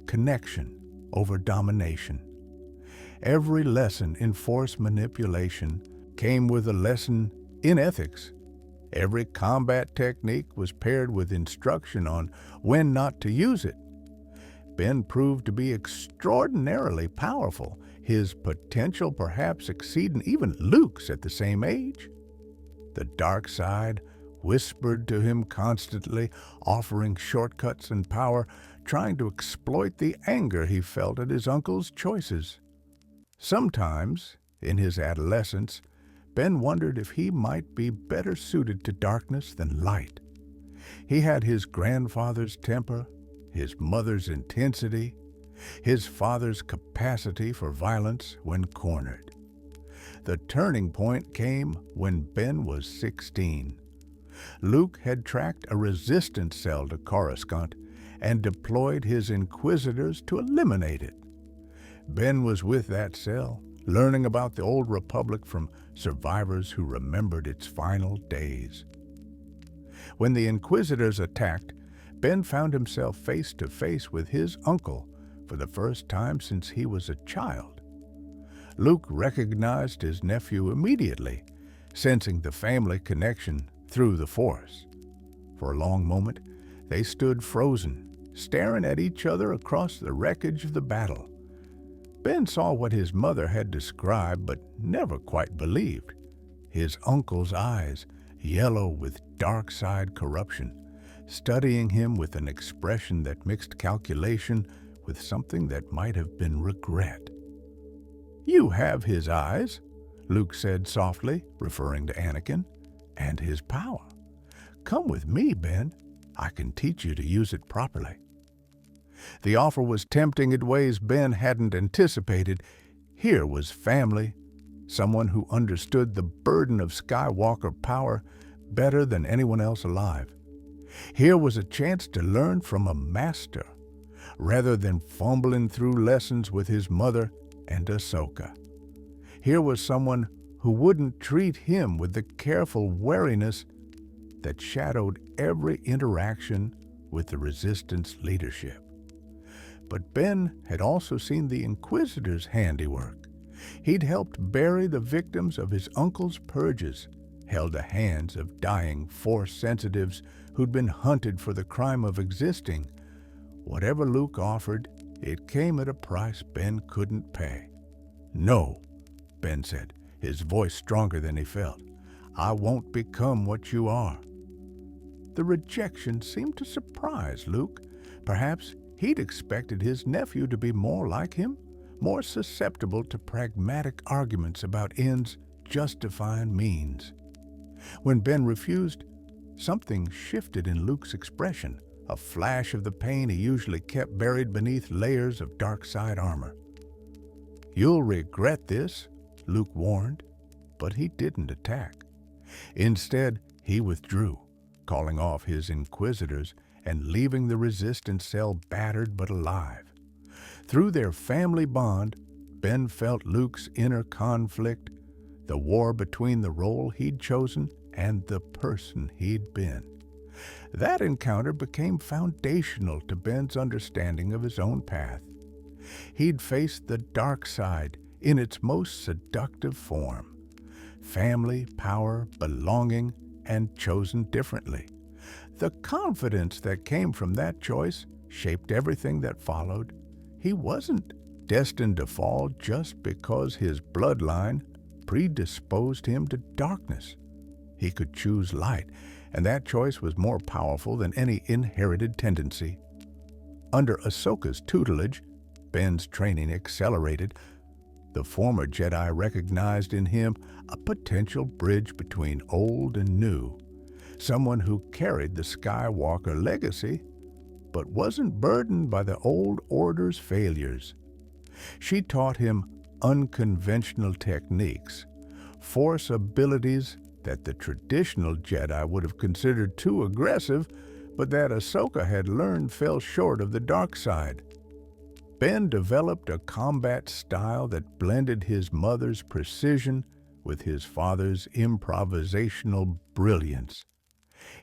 connection over domination. Every lesson in Force manipulation came with a lesson in ethics. Every combat technique was paired with instruction on when not to use it. Ben proved to be extraordinarily powerful, his potential perhaps exceeding even Luke's at the same age. The dark side whispered to him constantly, offering shortcuts and power trying to exploit the anger he felt at his uncle's choices. Sometimes, in his adolescence, Ben wondered if he might be better suited to darkness than light. He had his grandfather's temper, his mother's intensity, his father's capacity for violence when cornered. The turning point came when Ben was 16. Luke had tracked a resistance cell to Coruscant and deployed his inquisitors to eliminate it. Ben was with that cell, learning about the old Republic from survivors who remembered its final days. When the inquisitors attacked, Ben found himself face to face with his uncle for the first time since he was a child. Luke recognized his nephew immediately, sensing the family connection through the Force. For a long moment, they stood frozen, staring at each other across the wreckage of the battle. Ben saw what his mother had described but never quite believed. His uncle's eyes, yellow with dark side corruption, studying him with an expression that mixed calculation with something that might have been regret. "You have his eyes," Luke said softly, referring to Anakin, "and his power. Come with me, Ben. I can teach you to use it properly." The offer was tempting in ways Ben hadn't anticipated. Here was family, someone who understood the burden of Skywalker power better than anyone else alive. Here was a chance to learn from a master, rather than fumbling through lessons with his mother and Ahsoka. Here was someone who wouldn't treat him with the careful wariness that shadowed every interaction with the Resistance leadership. But Ben had also seen the Inquisitor's handiwork. He'd helped bury the victims of his uncle's purges, held the hands of dying Force sensitives who'd been hunted for the crime of existing. Whatever Luke offered, it came at a price Ben couldn't pay. "No," Ben said, his voice stronger than he felt. "I won't become what you are." The rejection seemed to surprise Luke. Perhaps he'd expected his nephew to be more like him, more susceptible to pragmatic arguments about ends justifying means. When Ben refused, something shifted in Luke's expression, a flash of the pain he usually kept buried beneath layers of dark side armor. "You'll regret this," Luke warned, but he didn't attack. Instead, he withdrew, calling off his inquisitors and leaving the resistance cell battered but alive. Through their family bond, Ben felt Luke's inner conflict, the war between the role he'd chosen and the person he'd been. That encounter became foundational to Ben's understanding of his own path. He'd faced the dark side in its most seductive form. Family, power, belonging, and chosen differently. The confidence that came from that choice shaped everything that followed. He wasn't destined to fall just because his bloodline predisposed him to darkness. He could choose light, and that choice was more powerful than any inherited tendency. Under Ahsoka's tutelage, Ben's training accelerated. The former Jedi recognized in him a potential bridge between old and new, someone who carried the Skywalker legacy, but wasn't burdened by the old order's failures. She taught him unconventional techniques, Force abilities that the traditional Jedi would have considered too aggressive, but that Ahsoka had learned fell short of the dark side. Ben developed a combat style that blended his mother's precision with his father's improvisational brilliance.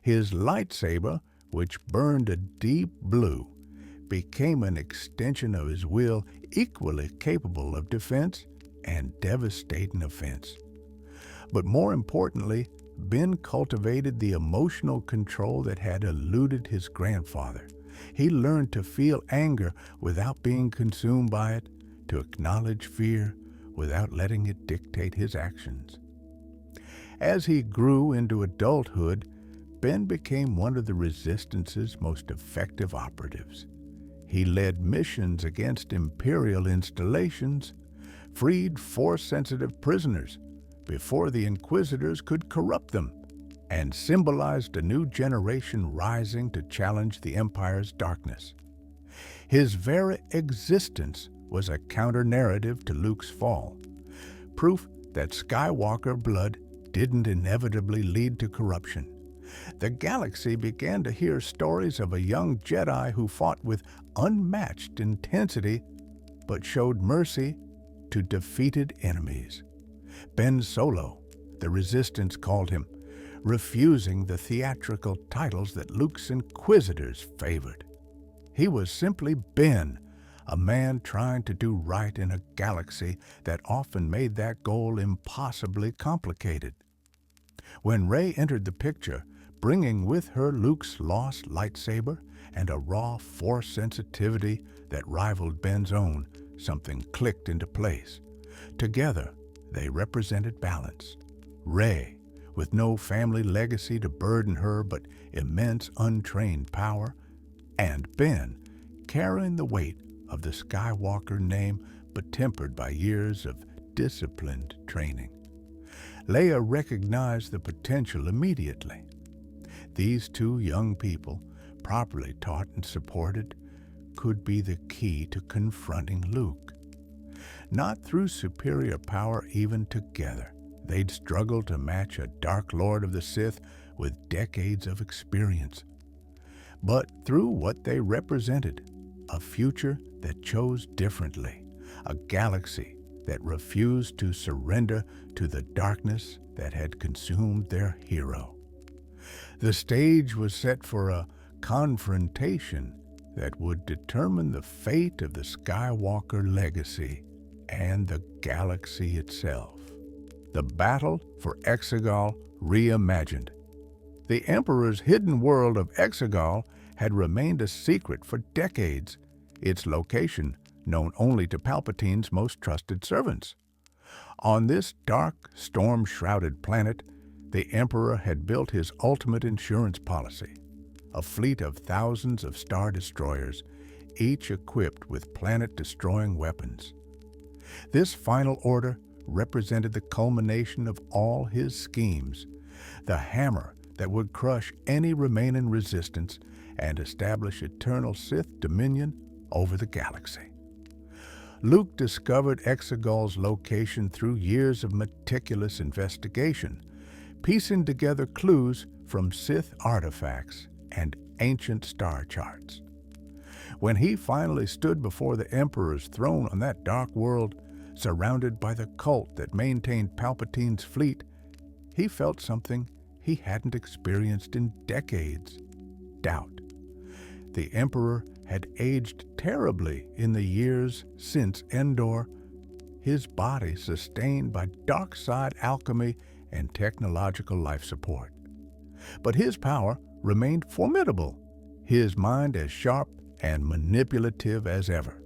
His lightsaber, which burned a deep blue, became an extension of his will equally capable of defense and devastating offense. But more importantly, Ben cultivated the emotional control that had eluded his grandfather. He learned to feel anger without being consumed by it, to acknowledge fear without letting it dictate his actions. As he grew into adulthood, Ben became one of the Resistance's most effective operatives. He led missions against Imperial installations, freed Force-sensitive prisoners before the Inquisitors could corrupt them, and symbolized a new generation rising to challenge the Empire's darkness. His very existence was a counter-narrative to Luke's fall, proof that Skywalker blood didn't inevitably lead to corruption. The galaxy began to hear stories of a young Jedi who fought with unmatched intensity but showed mercy to defeated enemies. Ben Solo, the Resistance called him, refusing the theatrical titles that Luke's Inquisitors favored. He was simply Ben, a man trying to do right in a galaxy that often made that goal impossibly complicated. When Rey entered the picture, bringing with her Luke's lost lightsaber and a raw Force sensitivity that rivaled Ben's own, something clicked into place. Together, they represented balance. Rey, with no family legacy to burden her but immense untrained power, and Ben, carrying the weight of the Skywalker name but tempered by years of disciplined training. Leia recognized the potential immediately. These two young people, properly taught and supported, could be the key to confronting Luke. Not through superior power even together. They'd struggle to match a Dark Lord of the Sith with decades of experience, but through what they represented, a future that chose differently, a galaxy that refused to surrender to the darkness that had consumed their hero. The stage was set for a confrontation that would determine the fate of the Skywalker legacy and the galaxy itself. The battle for Exegol reimagined. The Emperor's hidden world of Exegol had remained a secret for decades, its location known only to Palpatine's most trusted servants. On this dark, storm-shrouded planet, the Emperor had built his ultimate insurance policy, a fleet of thousands of Star Destroyers, each equipped with planet-destroying weapons. This final order represented the culmination of all his schemes, the hammer that would crush any remaining resistance and establish eternal Sith dominion over the galaxy. Luke discovered Exegol's location through years of meticulous investigation, piecing together clues from Sith artifacts and ancient star charts. When he finally stood before the Emperor's throne on that dark world, surrounded by the cult that maintained Palpatine's fleet, he felt something he hadn't experienced in decades: doubt. The Emperor had aged terribly in the years since Endor, his body sustained by dark side alchemy and technological life support. But his power remained formidable, his mind as sharp and manipulative as ever.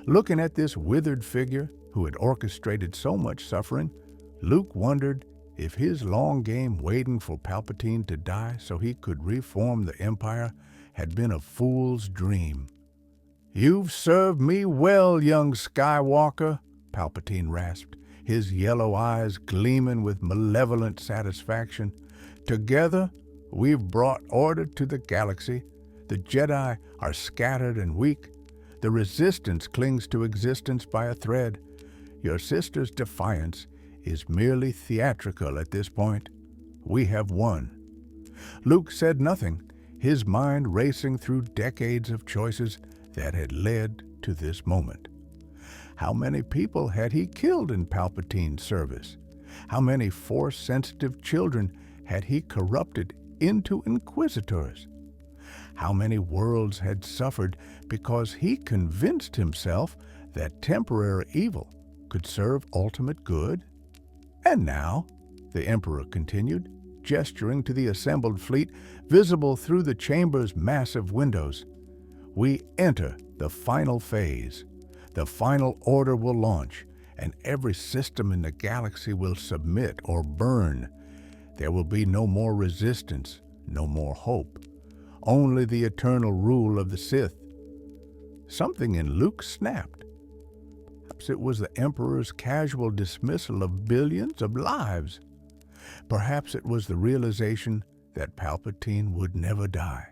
Looking at this withered figure who had orchestrated so much suffering, Luke wondered if his long game waiting for Palpatine to die so he could reform the Empire had been a fool's dream. "You've served me well, young Skywalker," Palpatine rasped, his yellow eyes gleaming with malevolent satisfaction. "Together, we've brought order to the galaxy. The Jedi are scattered and weak. The Resistance clings to existence by a thread. Your sister's defiance is merely theatrical at this point. We have won." Luke said nothing, his mind racing through decades of choices that had led to this moment. How many people had he killed in Palpatine's service? How many Force-sensitive children had he corrupted into Inquisitors? How many worlds had suffered because he convinced himself that temporary evil could serve ultimate good? "And now," the Emperor continued, gesturing to the assembled fleet visible through the chamber's massive windows, "we enter the final phase. The final order will launch, and every system in the galaxy will submit or burn. There will be no more resistance, no more hope, only the eternal rule of the Sith." something in Luke snapped. Perhaps it was the Emperor's casual dismissal of billions of lives. Perhaps it was the realization that Palpatine would never die,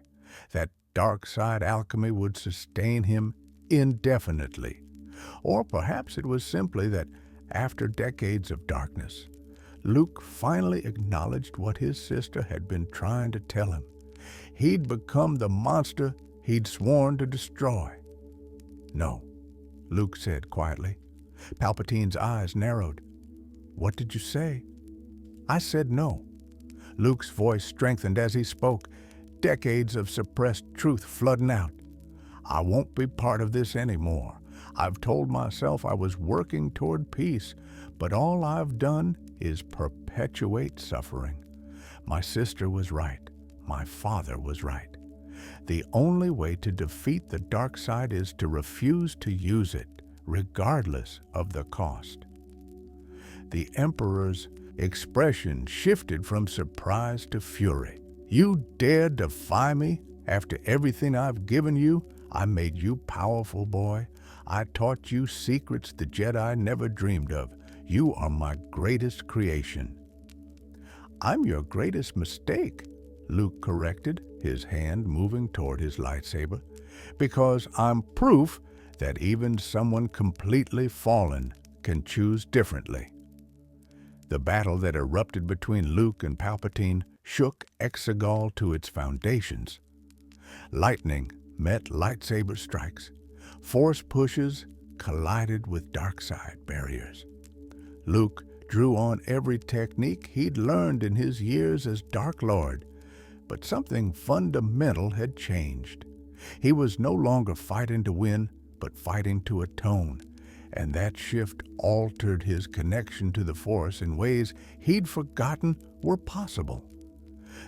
that dark side alchemy would sustain him indefinitely. Or perhaps it was simply that after decades of darkness, Luke finally acknowledged what his sister had been trying to tell him. He'd become the monster he'd sworn to destroy. "No," Luke said quietly. Palpatine's eyes narrowed. "What did you say?" "I said no." Luke's voice strengthened as he spoke, decades of suppressed truth flooding out. "I won't be part of this anymore. I've told myself I was working toward peace, but all I've done is perpetuate suffering. My sister was right. My father was right. The only way to defeat the dark side is to refuse to use it, regardless of the cost." The Emperor's expression shifted from surprise to fury. "You dare defy me? After everything I've given you, I made you powerful, boy. I taught you secrets the Jedi never dreamed of. You are my greatest creation." "I'm your greatest mistake," Luke corrected, his hand moving toward his lightsaber, "because I'm proof that even someone completely fallen can choose differently." The battle that erupted between Luke and Palpatine shook Exegol to its foundations. Lightning met lightsaber strikes. Force pushes collided with dark side barriers. Luke drew on every technique he'd learned in his years as Dark Lord, but something fundamental had changed. He was no longer fighting to win, but fighting to atone, and that shift altered his connection to the Force in ways he'd forgotten were possible.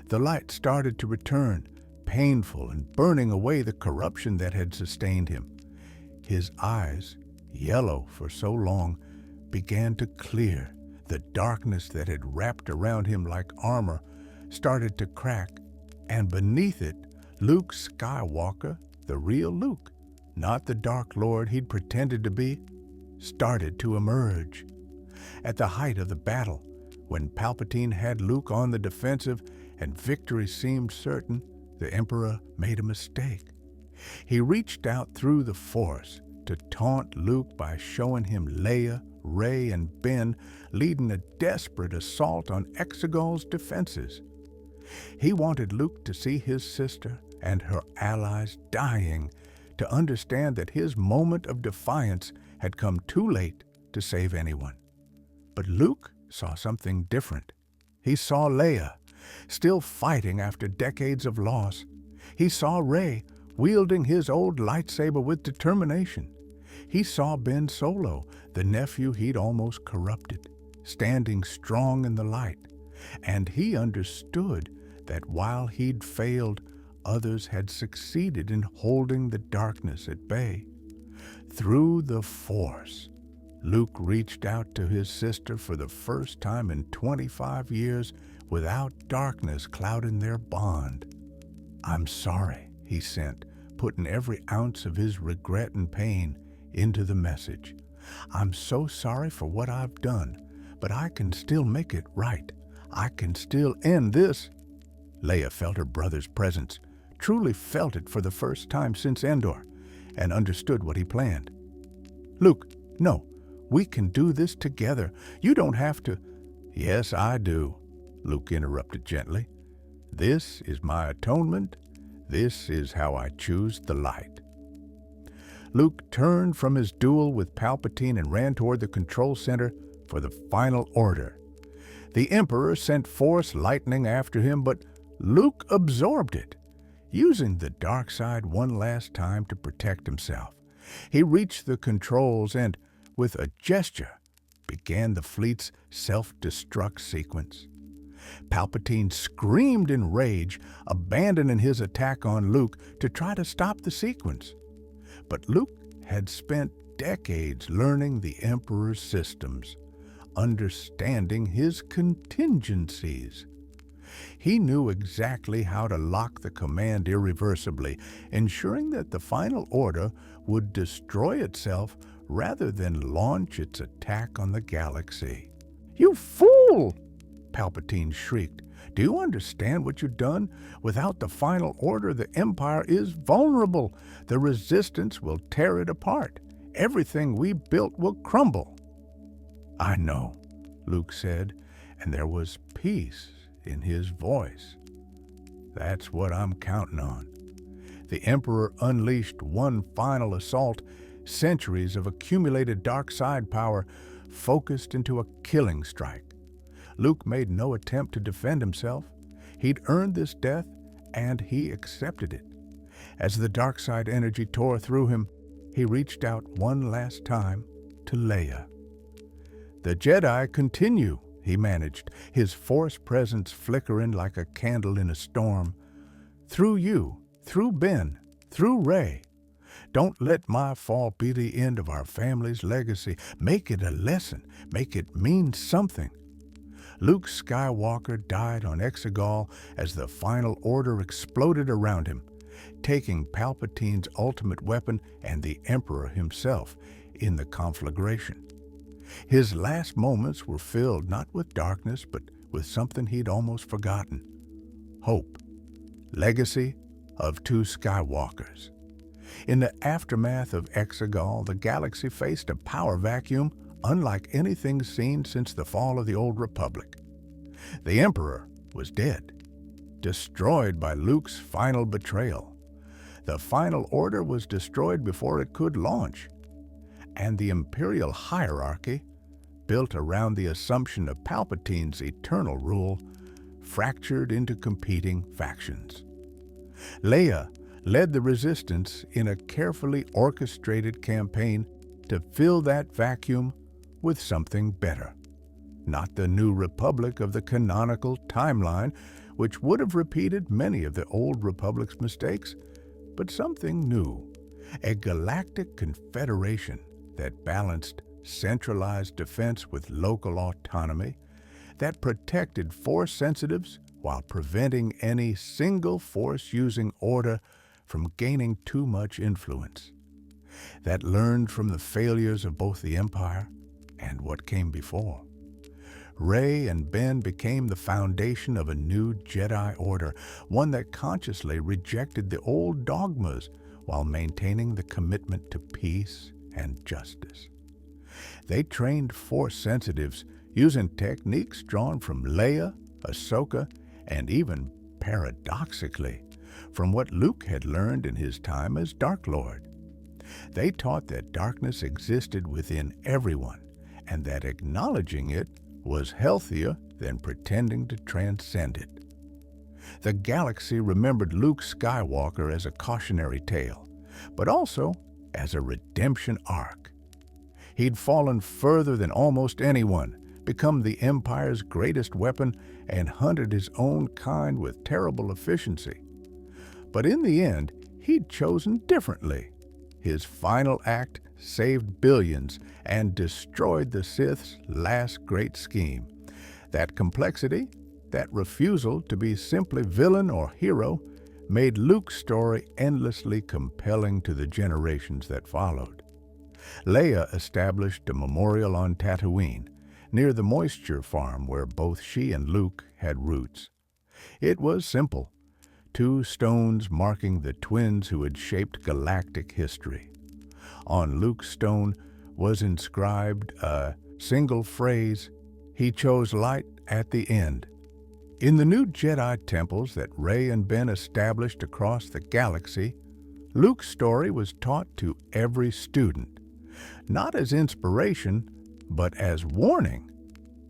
The light started to return, painful and burning away the corruption that had sustained him. His eyes, yellow for so long, began to clear. The darkness that had wrapped around him like armor started to crack, and beneath it, Luke Skywalker, the real Luke, not the Dark Lord he'd pretended to be, started to emerge. At the height of the battle, when Palpatine had Luke on the defensive and victory seemed certain, the Emperor made a mistake. He reached out through the Force to taunt Luke by showing him Leia, Rey, and Ben leading a desperate assault on Exegol's defenses. He wanted Luke to see his sister and her allies dying, to understand that his moment of defiance had come too late to save anyone. But Luke saw something different. He saw Leia, still fighting after decades of loss. He saw Rey, wielding his old lightsaber with determination. He saw Ben Solo, the nephew he'd almost corrupted, standing strong in the light. And he understood that while he'd failed, others had succeeded in holding the darkness at bay. Through the Force, Luke reached out to his sister for the first time in 25 years without darkness clouding their bond. "I'm sorry," he sent, putting every ounce of his regret and pain into the message. "I'm so sorry for what I've done, but I can still make it right. I can still end this." Leia felt her brother's presence, truly felt it for the first time since Endor, and understood what he planned. "Luke, no, we can do this together. You don't have to—" "Yes, I do," Luke interrupted gently. "This is my atonement. This is how I choose the light." Luke turned from his duel with Palpatine and ran toward the control center for the final order. The Emperor sent Force lightning after him, but Luke absorbed it, using the dark side one last time to protect himself. He reached the controls and, with a gesture, began the fleet's self-destruct sequence. Palpatine screamed in rage, abandoning his attack on Luke to try to stop the sequence. But Luke had spent decades learning the Emperor's systems, understanding his contingencies. He knew exactly how to lock the command irreversibly, ensuring that the final order would destroy itself rather than launch its attack on the galaxy. "You fool!" Palpatine shrieked. "Do you understand what you've done? Without the final order, the Empire is vulnerable. The Resistance will tear it apart. Everything we built will crumble." "I know," Luke said, and there was peace in his voice. "That's what I'm counting on." The Emperor unleashed one final assault, centuries of accumulated dark side power focused into a killing strike. Luke made no attempt to defend himself. He'd earned this death, and he accepted it. As the dark side energy tore through him, he reached out one last time to Leia. "The Jedi continue," he managed, his Force presence flickering like a candle in a storm. "Through you, through Ben, through Rey. Don't let my fall be the end of our family's legacy. Make it a lesson. Make it mean something." Luke Skywalker died on Exegol as the final order exploded around him, taking Palpatine's ultimate weapon and the Emperor himself in the conflagration. His last moments were filled not with darkness, but with something he'd almost forgotten: hope. Legacy of two Skywalkers. In the aftermath of Exegol, the galaxy faced a power vacuum unlike anything seen since the fall of the Old Republic. The Emperor was dead, destroyed by Luke's final betrayal. The Final Order was destroyed before it could launch, and the Imperial hierarchy, built around the assumption of Palpatine's eternal rule, fractured into competing factions. Leia led the Resistance in a carefully orchestrated campaign to fill that vacuum with something better. Not the New Republic of the canonical timeline, which would have repeated many of the Old Republic's mistakes, but something new, a galactic confederation that balanced centralized defense with local autonomy, that protected Force sensitives while preventing any single Force-using order from gaining too much influence, that learned from the failures of both the Empire and what came before. Rey and Ben became the foundation of a new Jedi Order, one that consciously rejected the old dogmas while maintaining the commitment to peace and justice. They trained Force sensitives using techniques drawn from Leia, Ahsoka, and even, paradoxically, from what Luke had learned in his time as Dark Lord. They taught that darkness existed within everyone, and that acknowledging it was healthier than pretending to transcend it. The galaxy remembered Luke Skywalker as a cautionary tale, but also as a redemption arc. He'd fallen further than almost anyone, become the Empire's greatest weapon, and hunted his own kind with terrible efficiency. But in the end, he'd chosen differently. His final act saved billions and destroyed the Sith's last great scheme. That complexity, that refusal to be simply villain or hero, made Luke's story endlessly compelling to the generations that followed. Leia established a memorial on Tatooine, near the moisture farm where both she and Luke had roots. It was simple: 2 stones marking the twins who had shaped galactic history. On Luke's stone was inscribed a single phrase: "He chose light at the end." In the new Jedi temples that Rey and Ben established across the galaxy, Luke's story was taught to every student, not as inspiration, but as warning.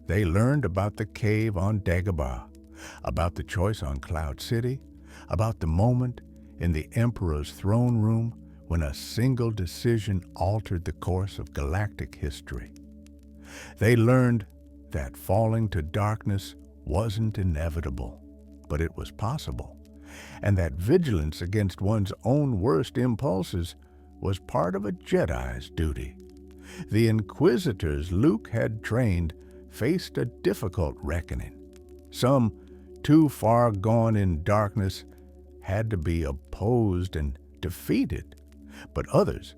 They learned about the cave on Dagobah, about the choice on Cloud City, about the moment in the Emperor's throne room when a single decision altered the course of galactic history. They learned that falling to darkness wasn't inevitable, but it was possible, and that vigilance against one's own worst impulses was part of a Jedi's duty. The Inquisitors Luke had trained faced a difficult reckoning. Some too far gone in darkness, had to be opposed and defeated. But others,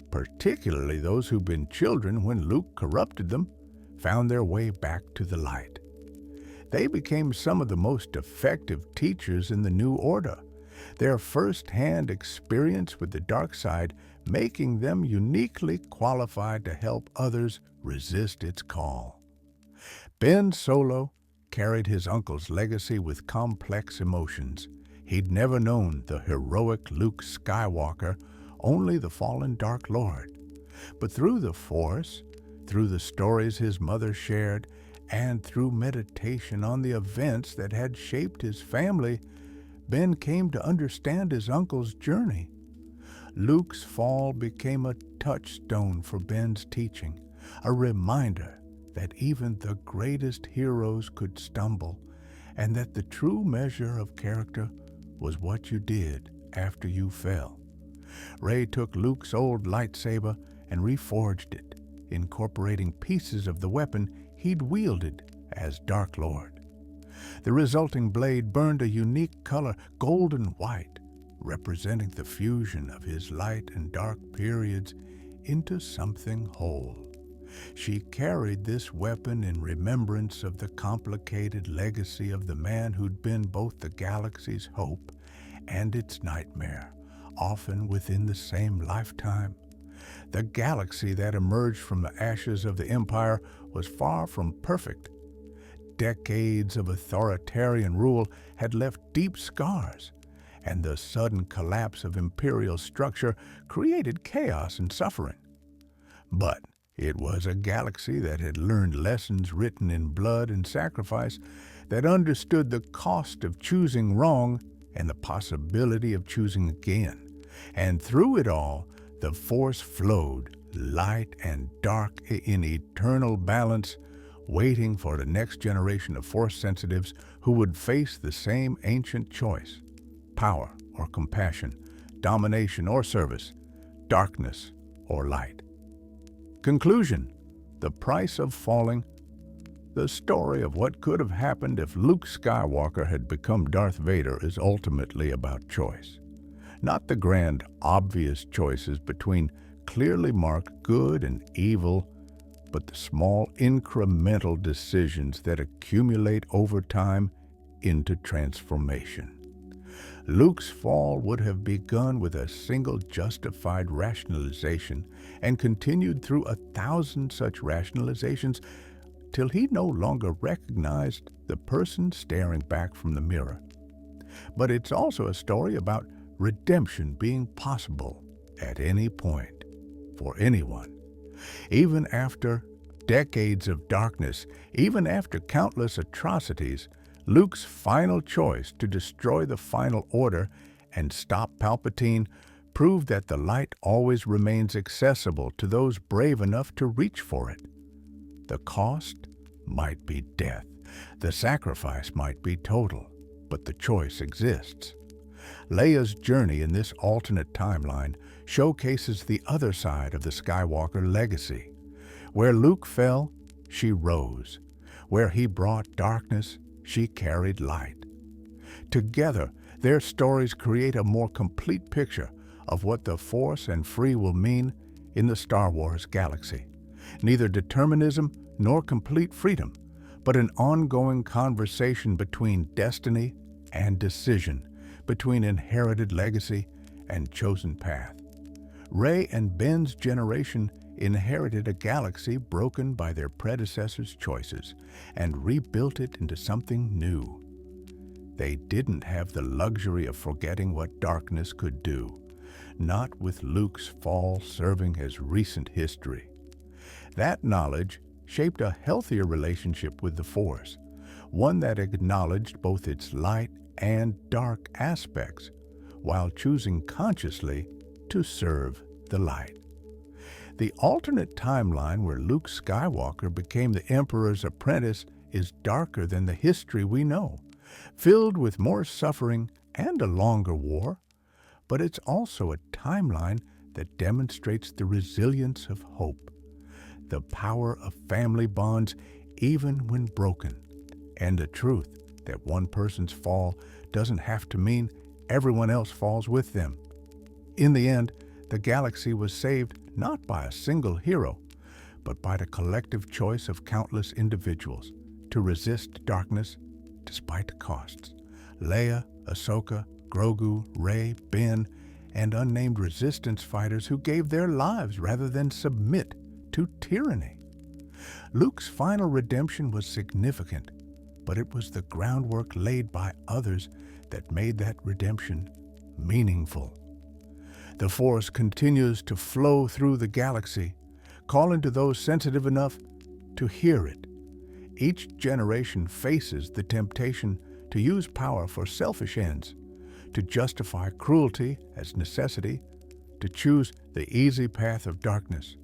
particularly those who'd been children when Luke corrupted them, found their way back to the light. They became some of the most effective teachers in the New Order, their first-hand experience with the dark side making them uniquely qualified to help others resist its call. Ben Solo carried his uncle's legacy with complex emotions. He'd never known the heroic Luke Skywalker, only the fallen Dark Lord. But through the Force, through the stories his mother shared, and through meditation on the events that had shaped his family, Ben came to understand his uncle's journey. Luke's fall became a touchstone for Ben's teaching, a reminder that even the greatest heroes could stumble, and that the true measure of character was what you did after you fell. Rey took Luke's old lightsaber and reforged it, incorporating pieces of the weapon he'd wielded as Dark Lord. The resulting blade burned a unique color, golden white, representing the fusion of his light and dark periods into something whole. She carried this weapon in remembrance of the complicated legacy of the man who'd been both the galaxy's hope and its nightmare, often within the same lifetime. The galaxy that emerged from the ashes of the Empire was far from perfect. Decades of authoritarian rule had left deep scars, and the sudden collapse of imperial structure created chaos and suffering. But it was a galaxy that had learned lessons written in blood and sacrifice, that understood the cost of choosing wrong and the possibility of choosing again. And through it all, the Force flowed, light and dark in eternal balance, waiting for the next generation of Force sensitives who would face the same ancient choice: power or compassion, domination or service, darkness or light. Conclusion: the price of falling. The story of what could have happened if Luke Skywalker had become Darth Vader is ultimately about choice. Not the grand, obvious choices between clearly marked good and evil, but the small, incremental decisions that accumulate over time into transformation. Luke's fall would have begun with a single justified rationalization and continued through 1,000 such rationalizations till he no longer recognized the person staring back from the mirror. But it's also a story about redemption being possible at any point for anyone. Even after decades of darkness, even after countless atrocities, Luke's final choice to destroy the Final Order and stop Palpatine proved that the light always remains accessible to those brave enough to reach for it. The cost might be death, the sacrifice might be total, but the choice exists. Leia's journey in this alternate timeline showcases the other side of the Skywalker legacy. Where Luke fell, she rose. Where he brought darkness, she carried light. Together, their stories create a more complete picture of what the Force and free will mean in the Star Wars galaxy. Neither determinism nor complete freedom, but an ongoing conversation between destiny and decision, between inherited legacy and chosen path. Rey and Ben's generation inherited a galaxy broken by their predecessors' choices and rebuilt it into something new. They didn't have the luxury of forgetting what darkness could do, not with Luke's fall serving as recent history. That knowledge shaped a healthier relationship with the Force, one that acknowledged both its light and dark aspects, while choosing consciously to serve the light. The alternate timeline where Luke Skywalker became the Emperor's apprentice is darker than the history we know, filled with more suffering and a longer war, but it's also a timeline that demonstrates the resilience of hope, the power of family bonds even when broken, and the truth that one person's fall doesn't have to mean everyone else falls with them. In the end, the galaxy was saved not by a single hero, but by the collective choice of countless individuals to resist darkness despite the costs. Leia, Ahsoka, Grogu, Rey, Ben, and unnamed resistance fighters who gave their lives rather than submit to tyranny. Luke's final redemption was significant, but it was the groundwork laid by others that made that redemption meaningful. The Force continues to flow through the galaxy, calling to those sensitive enough to hear it. Each generation faces the temptation to use power for selfish ends, to justify cruelty as necessity, to choose the easy path of darkness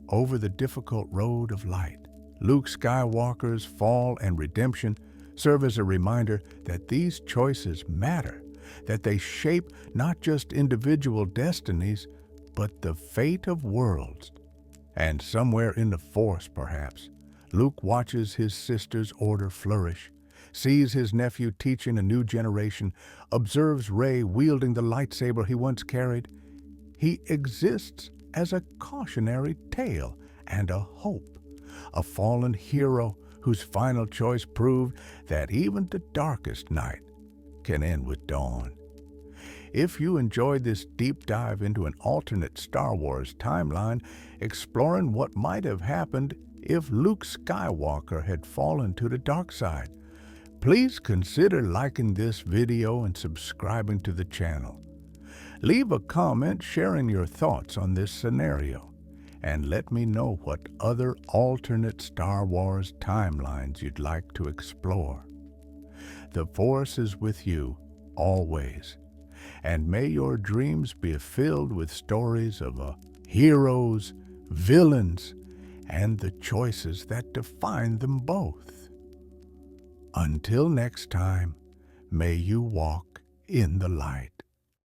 over the difficult road of light. Luke Skywalker's fall and redemption serve as a reminder that these choices matter, that they shape not just individual destinies, but the fate of worlds. And somewhere in the Force, perhaps, Luke watches his sister's order flourish, sees his nephew teaching a new generation, observes Rey wielding the lightsaber he once carried. He exists as a cautionary tale and a hope, a fallen hero whose final choice proved that even the darkest night can end with dawn. If you enjoyed this deep dive into an alternate Star Wars timeline, exploring what might have happened if Luke Skywalker had fallen to the dark side, please consider liking this video and subscribing to the channel. Leave a comment sharing your thoughts on this scenario, and let me know what other alternate Star Wars timelines you'd like to explore. The Force is with you always, and may your dreams be filled with stories of heroes, villains, and the choices that define them both. Until next time, may you walk in the light.